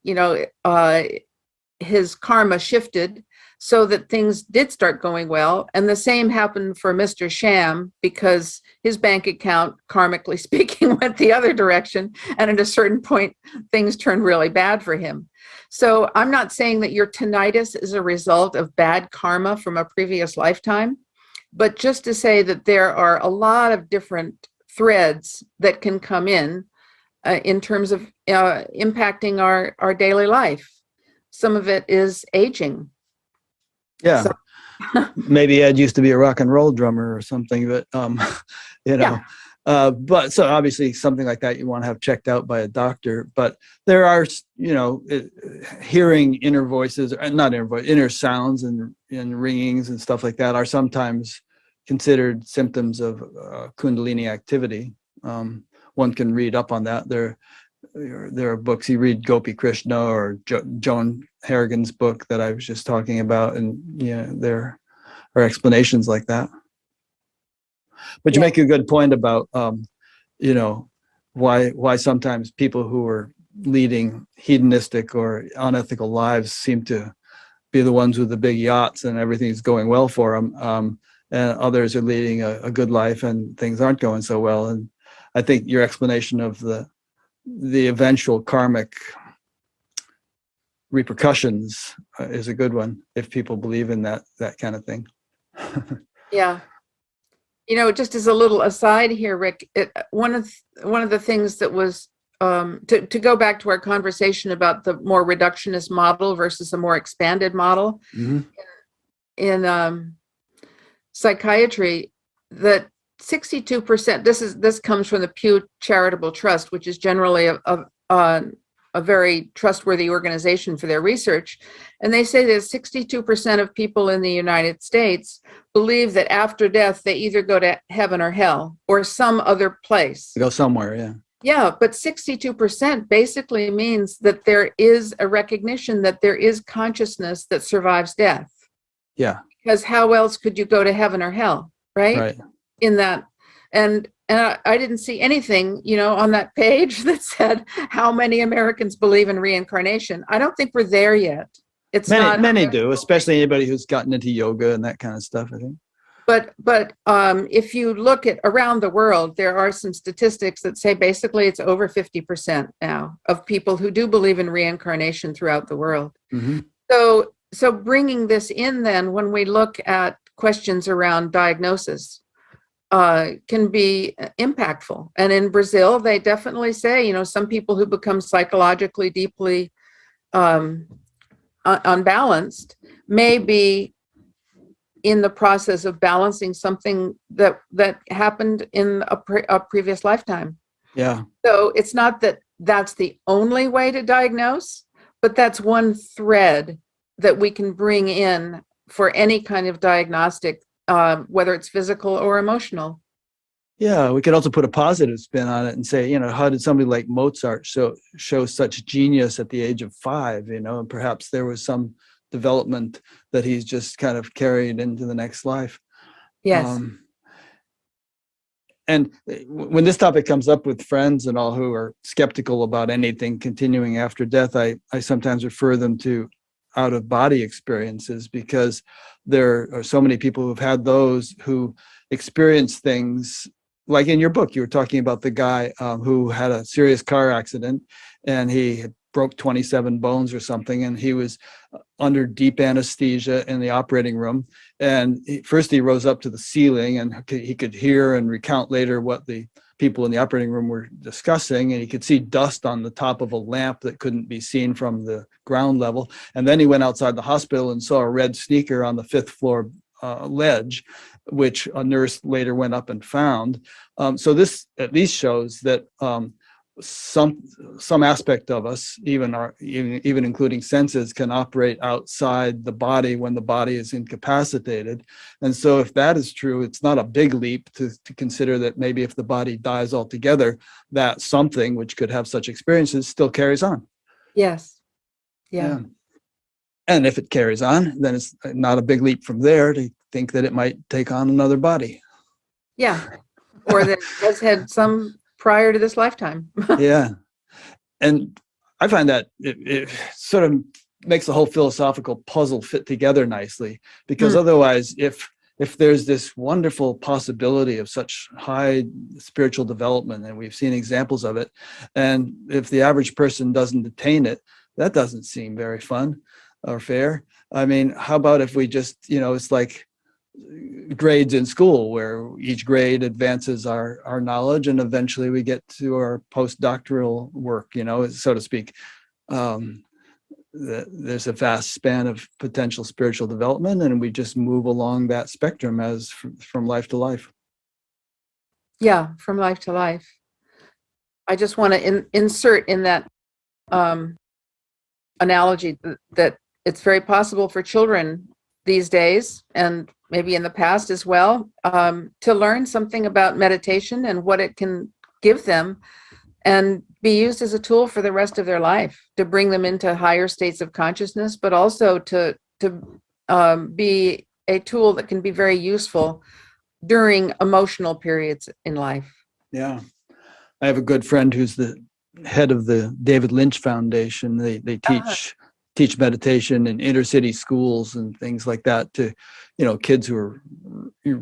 his karma shifted so that things did start going well. And the same happened for Mr. Sham, because his bank account, karmically speaking, went the other direction. And at a certain point, things turned really bad for him. So I'm not saying that your tinnitus is a result of bad karma from a previous lifetime, but just to say that there are a lot of different threads that can come in terms of impacting our daily life. Some of it is aging. Yeah. So, maybe Ed used to be a rock and roll drummer or something, but Yeah. But so obviously something like that you want to have checked out by a doctor. But there are, hearing inner voices, not inner voice, inner sounds and ringings and stuff like that are sometimes considered symptoms of Kundalini activity. One can read up on that. There are books. You read Gopi Krishna or Joan Harrigan's book that I was just talking about, and there are explanations like that. But you make a good point about why sometimes people who are leading hedonistic or unethical lives seem to be the ones with the big yachts and everything's going well for them, and others are leading a good life and things aren't going so well. And I think your explanation of the eventual karmic repercussions is a good one, if people believe in that kind of thing. Yeah. Just as a little aside here, Rick, one of the things that was to go back to our conversation about the more reductionist model versus a more expanded model, mm-hmm. in psychiatry, that 62%. This comes from the Pew Charitable Trust, which is generally a a very trustworthy organization for their research. And they say that 62% of people in the United States believe that after death, they either go to heaven or hell or some other place. Go somewhere, yeah. Yeah, but 62% basically means that there is a recognition that there is consciousness that survives death. Yeah. Because how else could you go to heaven or hell, right? Right. In that, and I didn't see anything, on that page that said how many Americans believe in reincarnation. I don't think we're there yet. It's many do, especially anybody who's gotten into yoga and that kind of stuff, I think. But if you look at around the world, there are some statistics that say basically it's over 50% now of people who do believe in reincarnation throughout the world. Mm-hmm. So bringing this in then, when we look at questions around diagnosis, can be impactful. And in Brazil, they definitely say, some people who become psychologically deeply unbalanced may be in the process of balancing something that happened in a previous lifetime. Yeah. So it's not that that's the only way to diagnose, but that's one thread that we can bring in for any kind of diagnostic, whether it's physical or emotional. Yeah, we could also put a positive spin on it and say, how did somebody like Mozart show such genius at the age of 5, and perhaps there was some development that he's just kind of carried into the next life. Yes. And when this topic comes up with friends and all who are skeptical about anything continuing after death, I sometimes refer them to out-of-body experiences, because there are so many people who've had those who experience things. Like in your book, you were talking about the guy who had a serious car accident, and he had broke 27 bones or something, and he was under deep anesthesia in the operating room. And first he rose up to the ceiling, and he could hear and recount later what the people in the operating room were discussing, and he could see dust on the top of a lamp that couldn't be seen from the ground level. And then he went outside the hospital and saw a red sneaker on the 5th floor ledge, which a nurse later went up and found. So this at least shows that some aspect of us, even including senses, can operate outside the body when the body is incapacitated. And so if that is true, it's not a big leap to consider that maybe if the body dies altogether, that something which could have such experiences still carries on. Yes. Yeah. And if it carries on, then it's not a big leap from there to think that it might take on another body. Yeah. Or that has had some prior to this lifetime. Yeah. And I find that it sort of makes the whole philosophical puzzle fit together nicely, because otherwise, if there's this wonderful possibility of such high spiritual development, and we've seen examples of it, and if the average person doesn't attain it, that doesn't seem very fun or fair. I mean, how about if we just, it's like grades in school, where each grade advances our knowledge, and eventually we get to our postdoctoral work, so to speak. There's a vast span of potential spiritual development, and we just move along that spectrum as from life to life. Yeah, from life to life. I just want to insert in that analogy that it's very possible for children these days, and maybe in the past as well, to learn something about meditation and what it can give them, and be used as a tool for the rest of their life, to bring them into higher states of consciousness, but also to be a tool that can be very useful during emotional periods in life. Yeah. I have a good friend who's the head of the David Lynch Foundation. They teach meditation in inner city schools and things like that to, kids who are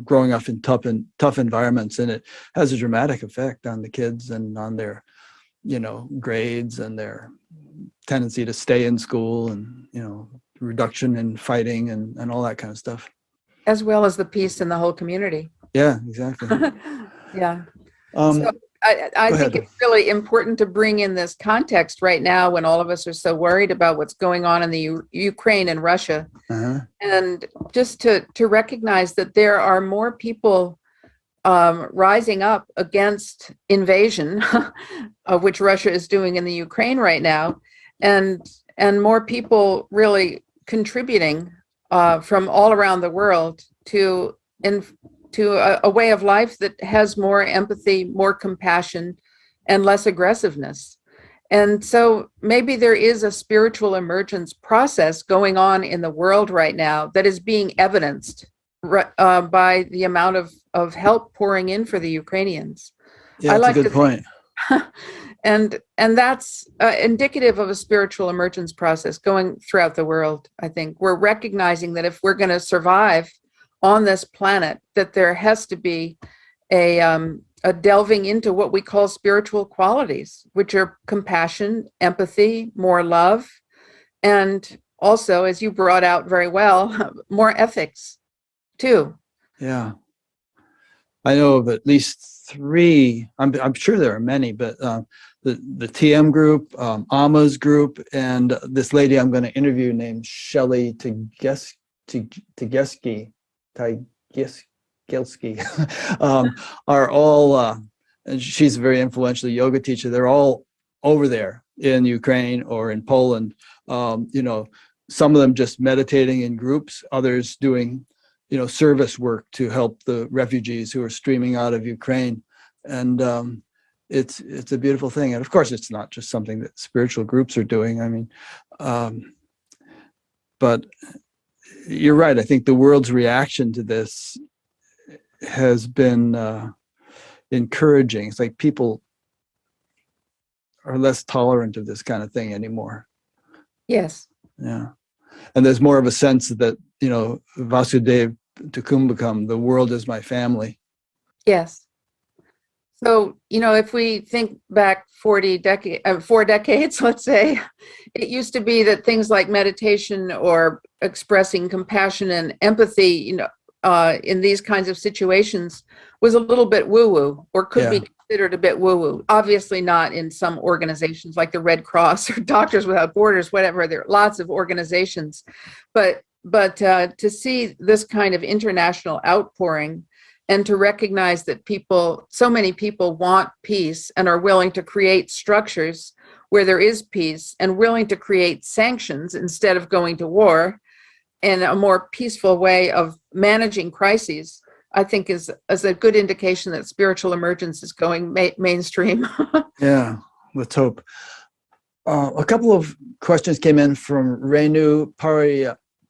growing up in tough environments, and it has a dramatic effect on the kids and on their, grades and their tendency to stay in school, and, reduction in fighting and all that kind of stuff. As well as the peace in the whole community. Yeah, exactly. Yeah. So I think it's really important to bring in this context right now, when all of us are so worried about what's going on in the Ukraine and Russia, and just to recognize that there are more people rising up against invasion, of which Russia is doing in the Ukraine right now, and more people really contributing from all around the world to a way of life that has more empathy, more compassion, and less aggressiveness. And so maybe there is a spiritual emergence process going on in the world right now that is being evidenced by the amount of help pouring in for the Ukrainians. Yeah, that's a good point. And that's indicative of a spiritual emergence process going throughout the world. I think we're recognizing that if we're going to survive on this planet, that there has to be a delving into what we call spiritual qualities, which are compassion, empathy, more love, and also, as you brought out very well, more ethics too. Yeah. I know of at least 3, I'm sure there are many, but the TM group, Amma's group, and this lady I'm going to interview named Shelley Tygielski are all, and she's a very influential yoga teacher. They're all over there in Ukraine or in Poland, some of them just meditating in groups, others doing, service work to help the refugees who are streaming out of Ukraine. And it's a beautiful thing. And of course, it's not just something that spiritual groups are doing. I mean, but you're right. I think the world's reaction to this has been encouraging. It's like people are less tolerant of this kind of thing anymore. Yes. Yeah. And there's more of a sense that, Vasudev Kumbhakam, the world is my family. Yes. So, if we think back 4 decades, let's say, it used to be that things like meditation or expressing compassion and empathy, in these kinds of situations was a little bit woo-woo, or could be considered a bit woo-woo. Obviously not in some organizations like the Red Cross or Doctors Without Borders, whatever. There are lots of organizations. But to see this kind of international outpouring and to recognize that so many people want peace and are willing to create structures where there is peace and willing to create sanctions instead of going to war, and a more peaceful way of managing crises, I think is a good indication that spiritual emergence is going mainstream. Yeah, let's hope. A couple of questions came in from Renu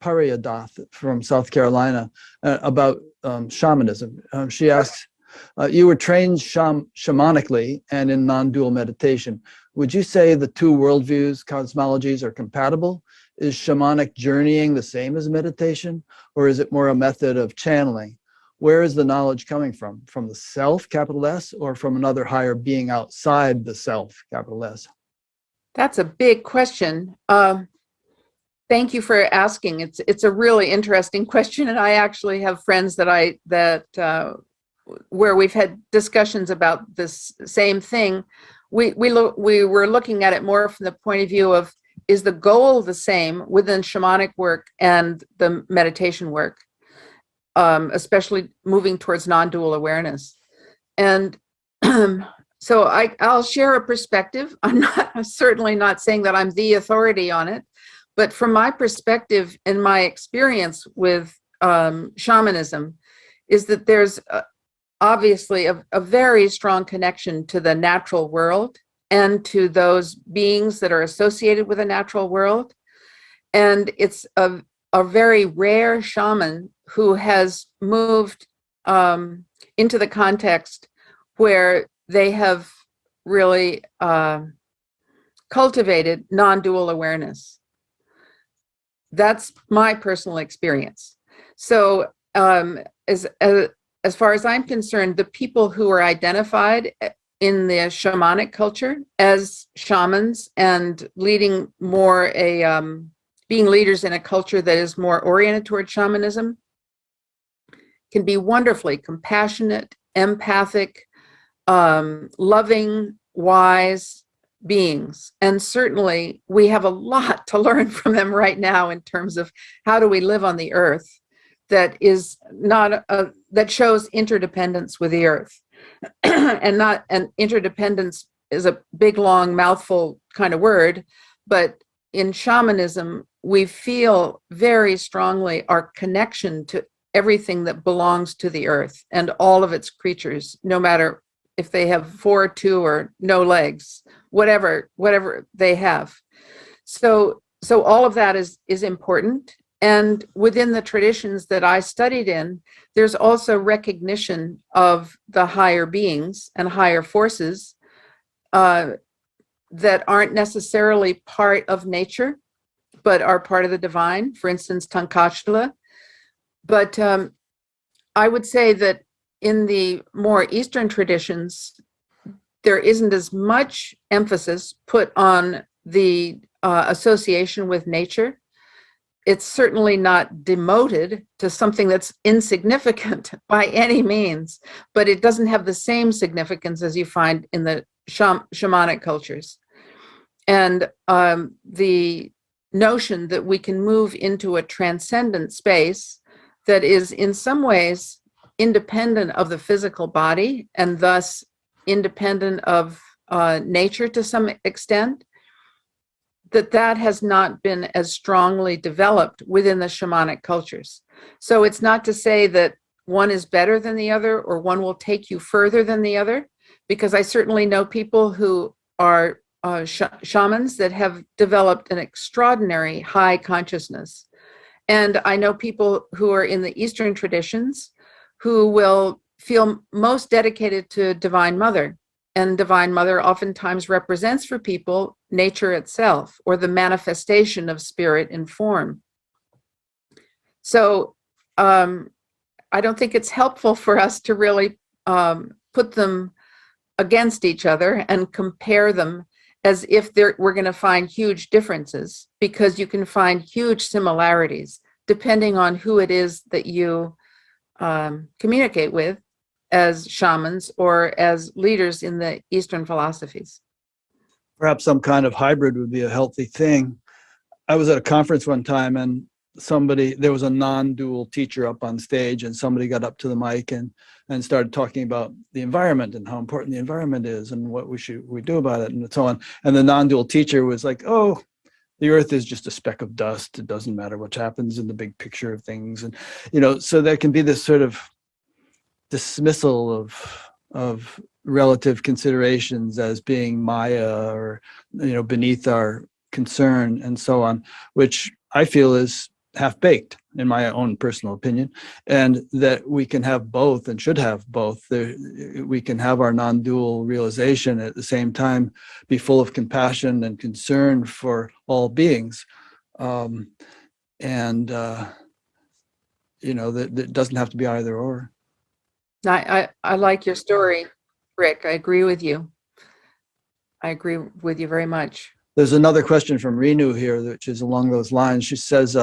Pariyadath from South Carolina about shamanism. She asks, you were trained shamanically and in non-dual meditation. Would you say the two worldviews, cosmologies are compatible? Is shamanic journeying the same as meditation, or is it more a method of channeling? Where is the knowledge coming from? From the self, capital S, or from another higher being outside the self, capital S? That's a big question. Thank you for asking. It's a really interesting question, and I actually have friends where we've had discussions about this same thing. We were looking at it more from the point of view of, is the goal the same within shamanic work and the meditation work, especially moving towards non-dual awareness? And so I'll share a perspective. I'm certainly not saying that I'm the authority on it, but from my perspective and my experience with shamanism is that there's obviously a very strong connection to the natural world and to those beings that are associated with the natural world. And it's a very rare shaman who has moved into the context where they have really cultivated non-dual awareness. That's my personal experience. So as far as I'm concerned, the people who are identified in the shamanic culture as shamans and leading more being leaders in a culture that is more oriented toward shamanism can be wonderfully compassionate, empathic, loving, wise beings. And certainly we have a lot to learn from them right now in terms of how do we live on the earth that is not that shows interdependence with the earth. And interdependence is a big, long, mouthful kind of word, but in shamanism, we feel very strongly our connection to everything that belongs to the earth and all of its creatures, no matter if they have 4, 2, or no legs, whatever they have. So all of that is important. And within the traditions that I studied in, there's also recognition of the higher beings and higher forces that aren't necessarily part of nature, but are part of the divine, for instance, Tankachla. But I would say that in the more Eastern traditions, there isn't as much emphasis put on the association with nature. It's certainly not demoted to something that's insignificant by any means, but it doesn't have the same significance as you find in the shamanic cultures. And the notion that we can move into a transcendent space that is in some ways independent of the physical body and thus independent of nature to some extent, that has not been as strongly developed within the shamanic cultures. So it's not to say that one is better than the other or one will take you further than the other, because I certainly know people who are shamans that have developed an extraordinary high consciousness. And I know people who are in the Eastern traditions who will feel most dedicated to Divine Mother. And Divine Mother oftentimes represents for people nature itself, or the manifestation of spirit in form. So I don't think it's helpful for us to really put them against each other and compare them as if we're going to find huge differences, because you can find huge similarities depending on who it is that you communicate with as shamans or as leaders in the Eastern philosophies. Perhaps some kind of hybrid would be a healthy thing. I was at a conference one time and there was a non-dual teacher up on stage, and somebody got up to the mic and started talking about the environment and how important the environment is and what we do about it and so on. And the non-dual teacher was like, oh, the earth is just a speck of dust. It doesn't matter what happens in the big picture of things. And, so there can be this sort of dismissal of relative considerations as being Maya or, beneath our concern and so on, which I feel is half-baked in my own personal opinion, and that we can have both and should have both. We can have our non-dual realization at the same time, be full of compassion and concern for all beings. That doesn't have to be either or. I like your story, Rick. I agree with you. I agree with you very much. There's another question from Renu here, which is along those lines. She says,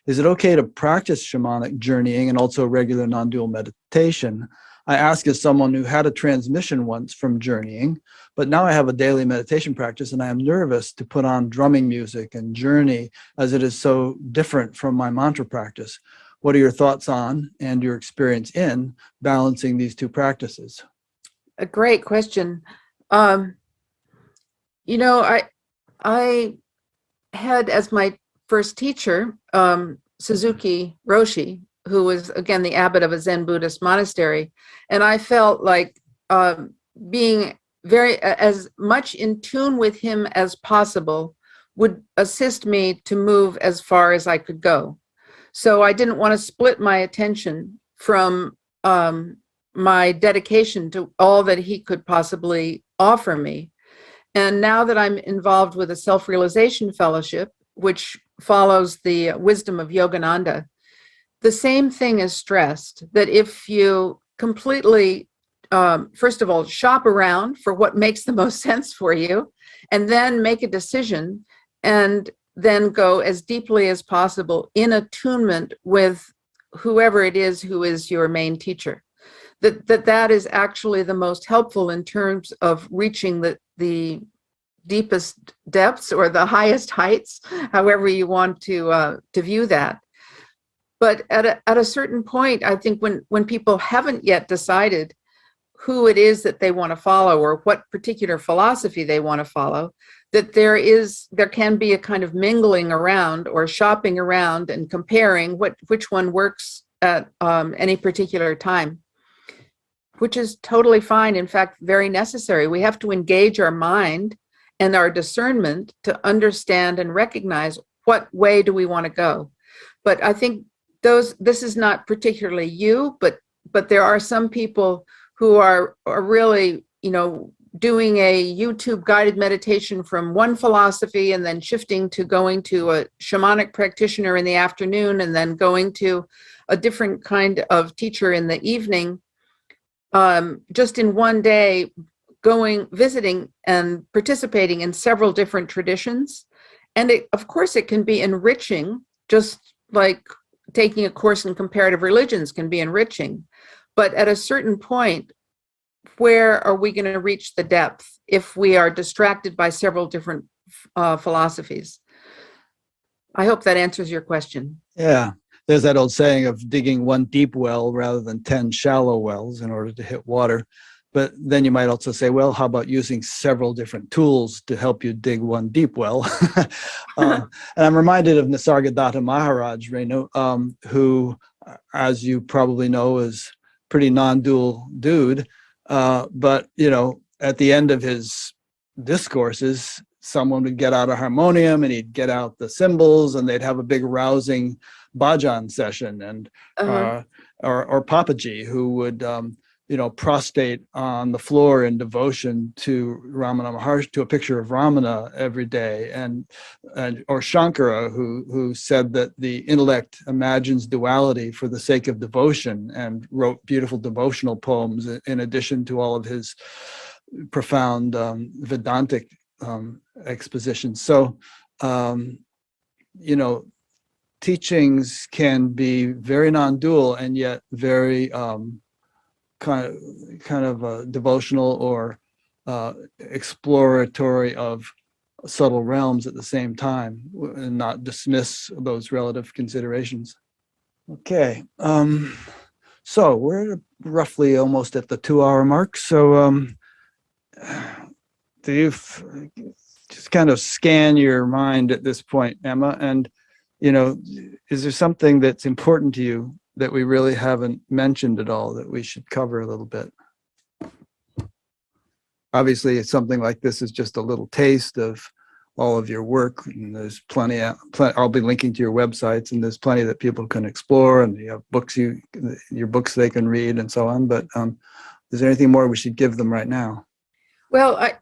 is it okay to practice shamanic journeying and also regular non-dual meditation? I ask as someone who had a transmission once from journeying, but now I have a daily meditation practice and I am nervous to put on drumming music and journey as it is so different from my mantra practice. What are your thoughts on and your experience in balancing these two practices? A great question. I had as my first teacher, Suzuki Roshi, who was, again, the abbot of a Zen Buddhist monastery. And I felt like being as much in tune with him as possible would assist me to move as far as I could go. So I didn't want to split my attention from my dedication to all that he could possibly offer me. And now that I'm involved with a self-realization fellowship, which follows the wisdom of Yogananda, the same thing is stressed, that if you completely, first of all, shop around for what makes the most sense for you, and then make a decision, and then go as deeply as possible in attunement with whoever it is who is your main teacher, that is actually the most helpful in terms of reaching the deepest depths or the highest heights, however you want to view that. But at a certain point, I think when people haven't yet decided who it is that they want to follow or what particular philosophy they want to follow, that there can be a kind of mingling around or shopping around and comparing which one works at any particular time, which is totally fine. In fact, very necessary. We have to engage our mind and our discernment to understand and recognize what way do we want to go. But I think this is not particularly you, but there are some people who are really, doing a YouTube guided meditation from one philosophy and then shifting to going to a shamanic practitioner in the afternoon and then going to a different kind of teacher in the evening, just in one day, visiting and participating in several different traditions. And of course, it can be enriching, just like taking a course in comparative religions can be enriching. But at a certain point, where are we going to reach the depth if we are distracted by several different philosophies? I hope that answers your question. Yeah. There's that old saying of digging one deep well rather than 10 shallow wells in order to hit water. But then you might also say, well, how about using several different tools to help you dig one deep well? And I'm reminded of Nisargadatta Maharaj, Renu, who, as you probably know, is pretty non-dual dude. But, at the end of his discourses, someone would get out a harmonium and he'd get out the cymbals and they'd have a big rousing bhajan session, and or Papaji, who would prostrate on the floor in devotion to Ramana Maharshi, to a picture of Ramana every day, and or Shankara, who said that the intellect imagines duality for the sake of devotion, and wrote beautiful devotional poems in addition to all of his profound Vedantic expositions. So, teachings can be very non-dual and yet very kind of devotional or exploratory of subtle realms at the same time, and not dismiss those relative considerations. Okay, so we're roughly almost at the 2-hour mark. So do you just kind of scan your mind at this point, Emma, and is there something that's important to you that we really haven't mentioned at all that we should cover a little bit? Obviously, something like this is just a little taste of all of your work, and there's plenty. I'll be linking to your websites, and there's plenty that people can explore, and you have books, your books they can read, and so on. But is there anything more we should give them right now? Well, I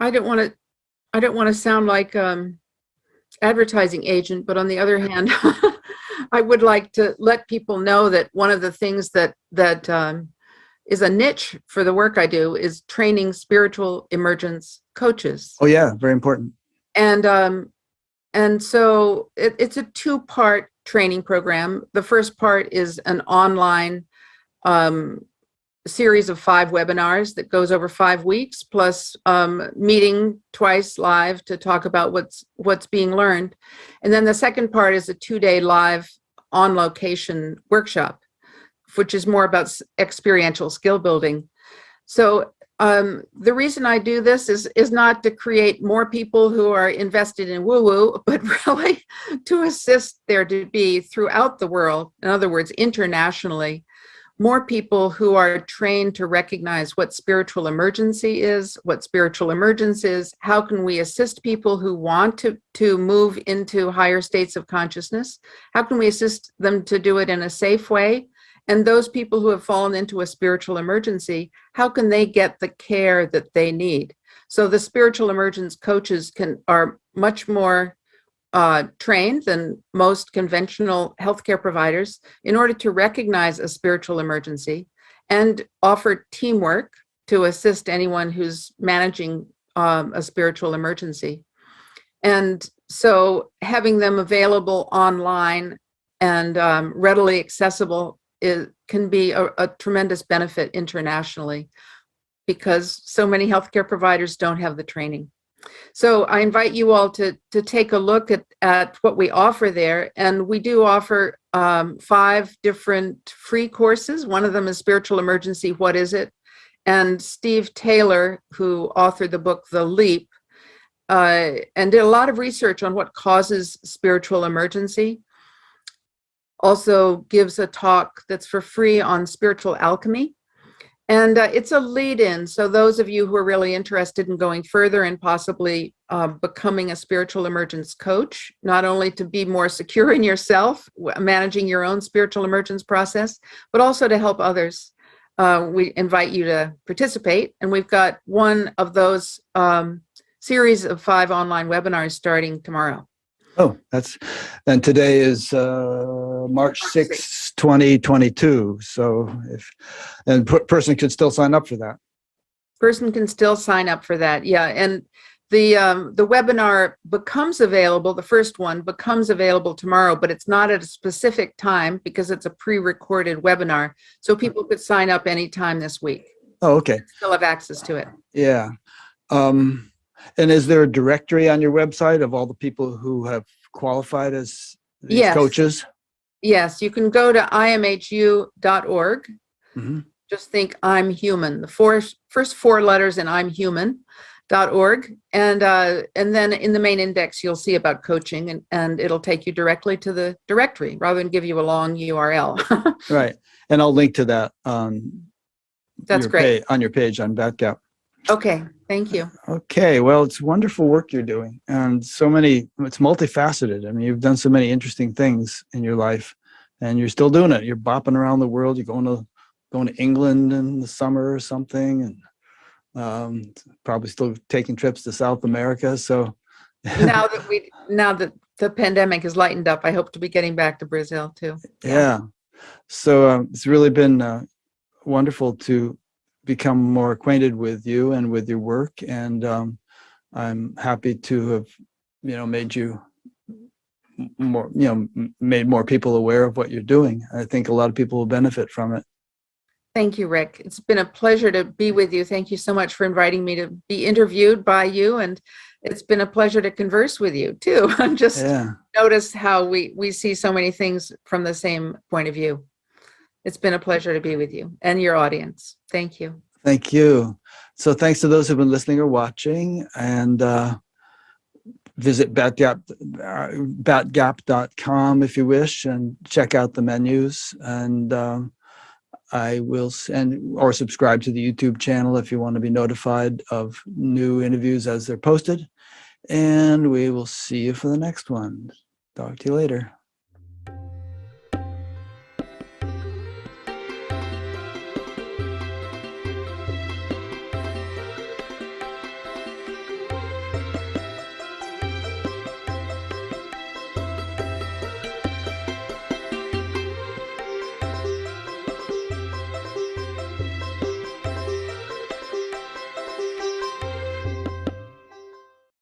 don't want to sound like advertising agent, but on the other hand, I would like to let people know that one of the things that is a niche for the work I do is training spiritual emergence coaches. Oh yeah, very important. And so it's a 2-part training program. The first part is an online series of 5 webinars that goes over 5 weeks, plus meeting twice live to talk about what's being learned. And then the second part is a 2-day live on location workshop, which is more about experiential skill building. So the reason I do this is not to create more people who are invested in woo-woo, but really to assist there to be throughout the world, in other words, internationally, more people who are trained to recognize what spiritual emergency is, what spiritual emergence is, how can we assist people who want to move into higher states of consciousness, how can we assist them to do it in a safe way, and those people who have fallen into a spiritual emergency, how can they get the care that they need? So the spiritual emergence coaches are much more trained than most conventional healthcare providers in order to recognize a spiritual emergency and offer teamwork to assist anyone who's managing a spiritual emergency. And so having them available online and readily accessible can be a tremendous benefit internationally, because so many healthcare providers don't have the training. So I invite you all to take a look at what we offer there. And we do offer 5 different free courses. One of them is Spiritual Emergency, What Is It? And Steve Taylor, who authored the book, The Leap, and did a lot of research on what causes spiritual emergency, also gives a talk that's for free on spiritual alchemy. And it's a lead-in. So those of you who are really interested in going further and possibly becoming a spiritual emergence coach, not only to be more secure in yourself, managing your own spiritual emergence process, but also to help others, we invite you to participate. And we've got one of those series of 5 online webinars starting tomorrow. Oh, and today is March 6th, 2022. So person can still sign up for that. Person can still sign up for that. Yeah. And the webinar becomes available, the first one becomes available tomorrow, but it's not at a specific time because it's a pre-recorded webinar. So people could sign up anytime this week. Oh, okay. Still have access to it. Yeah. And is there a directory on your website of all the people who have qualified as these coaches? Yes, you can go to imhu.org. Mm-hmm. Just think I'm human, the first 4 letters in I'm human.org. And then in the main index, you'll see about coaching, and it'll take you directly to the directory rather than give you a long URL. Right. And I'll link to that on great. On your page on Batgap. Okay, thank you. Okay, well, it's wonderful work you're doing, and it's multifaceted. I mean, you've done so many interesting things in your life, and you're still doing it. You're bopping around the world. You're going to England in the summer or something, and probably still taking trips to South America. So now that the pandemic has lightened up, I hope to be getting back to Brazil too. Yeah. So it's really been wonderful to become more acquainted with you and with your work, and I'm happy to have made you more made more people aware of what you're doing. I think a lot of people will benefit from it. Thank you, Rick. It's been a pleasure to be with you. Thank you so much for inviting me to be interviewed by you, and it's been a pleasure to converse with you too. I'm just noticed how we see so many things from the same point of view. It's been a pleasure to be with you and your audience. Thank you. Thank you. So thanks to those who've been listening or watching, and visit batgap.com if you wish, and check out the menus, and I will or subscribe to the YouTube channel if you want to be notified of new interviews as they're posted, and we will see you for the next one. Talk to you later.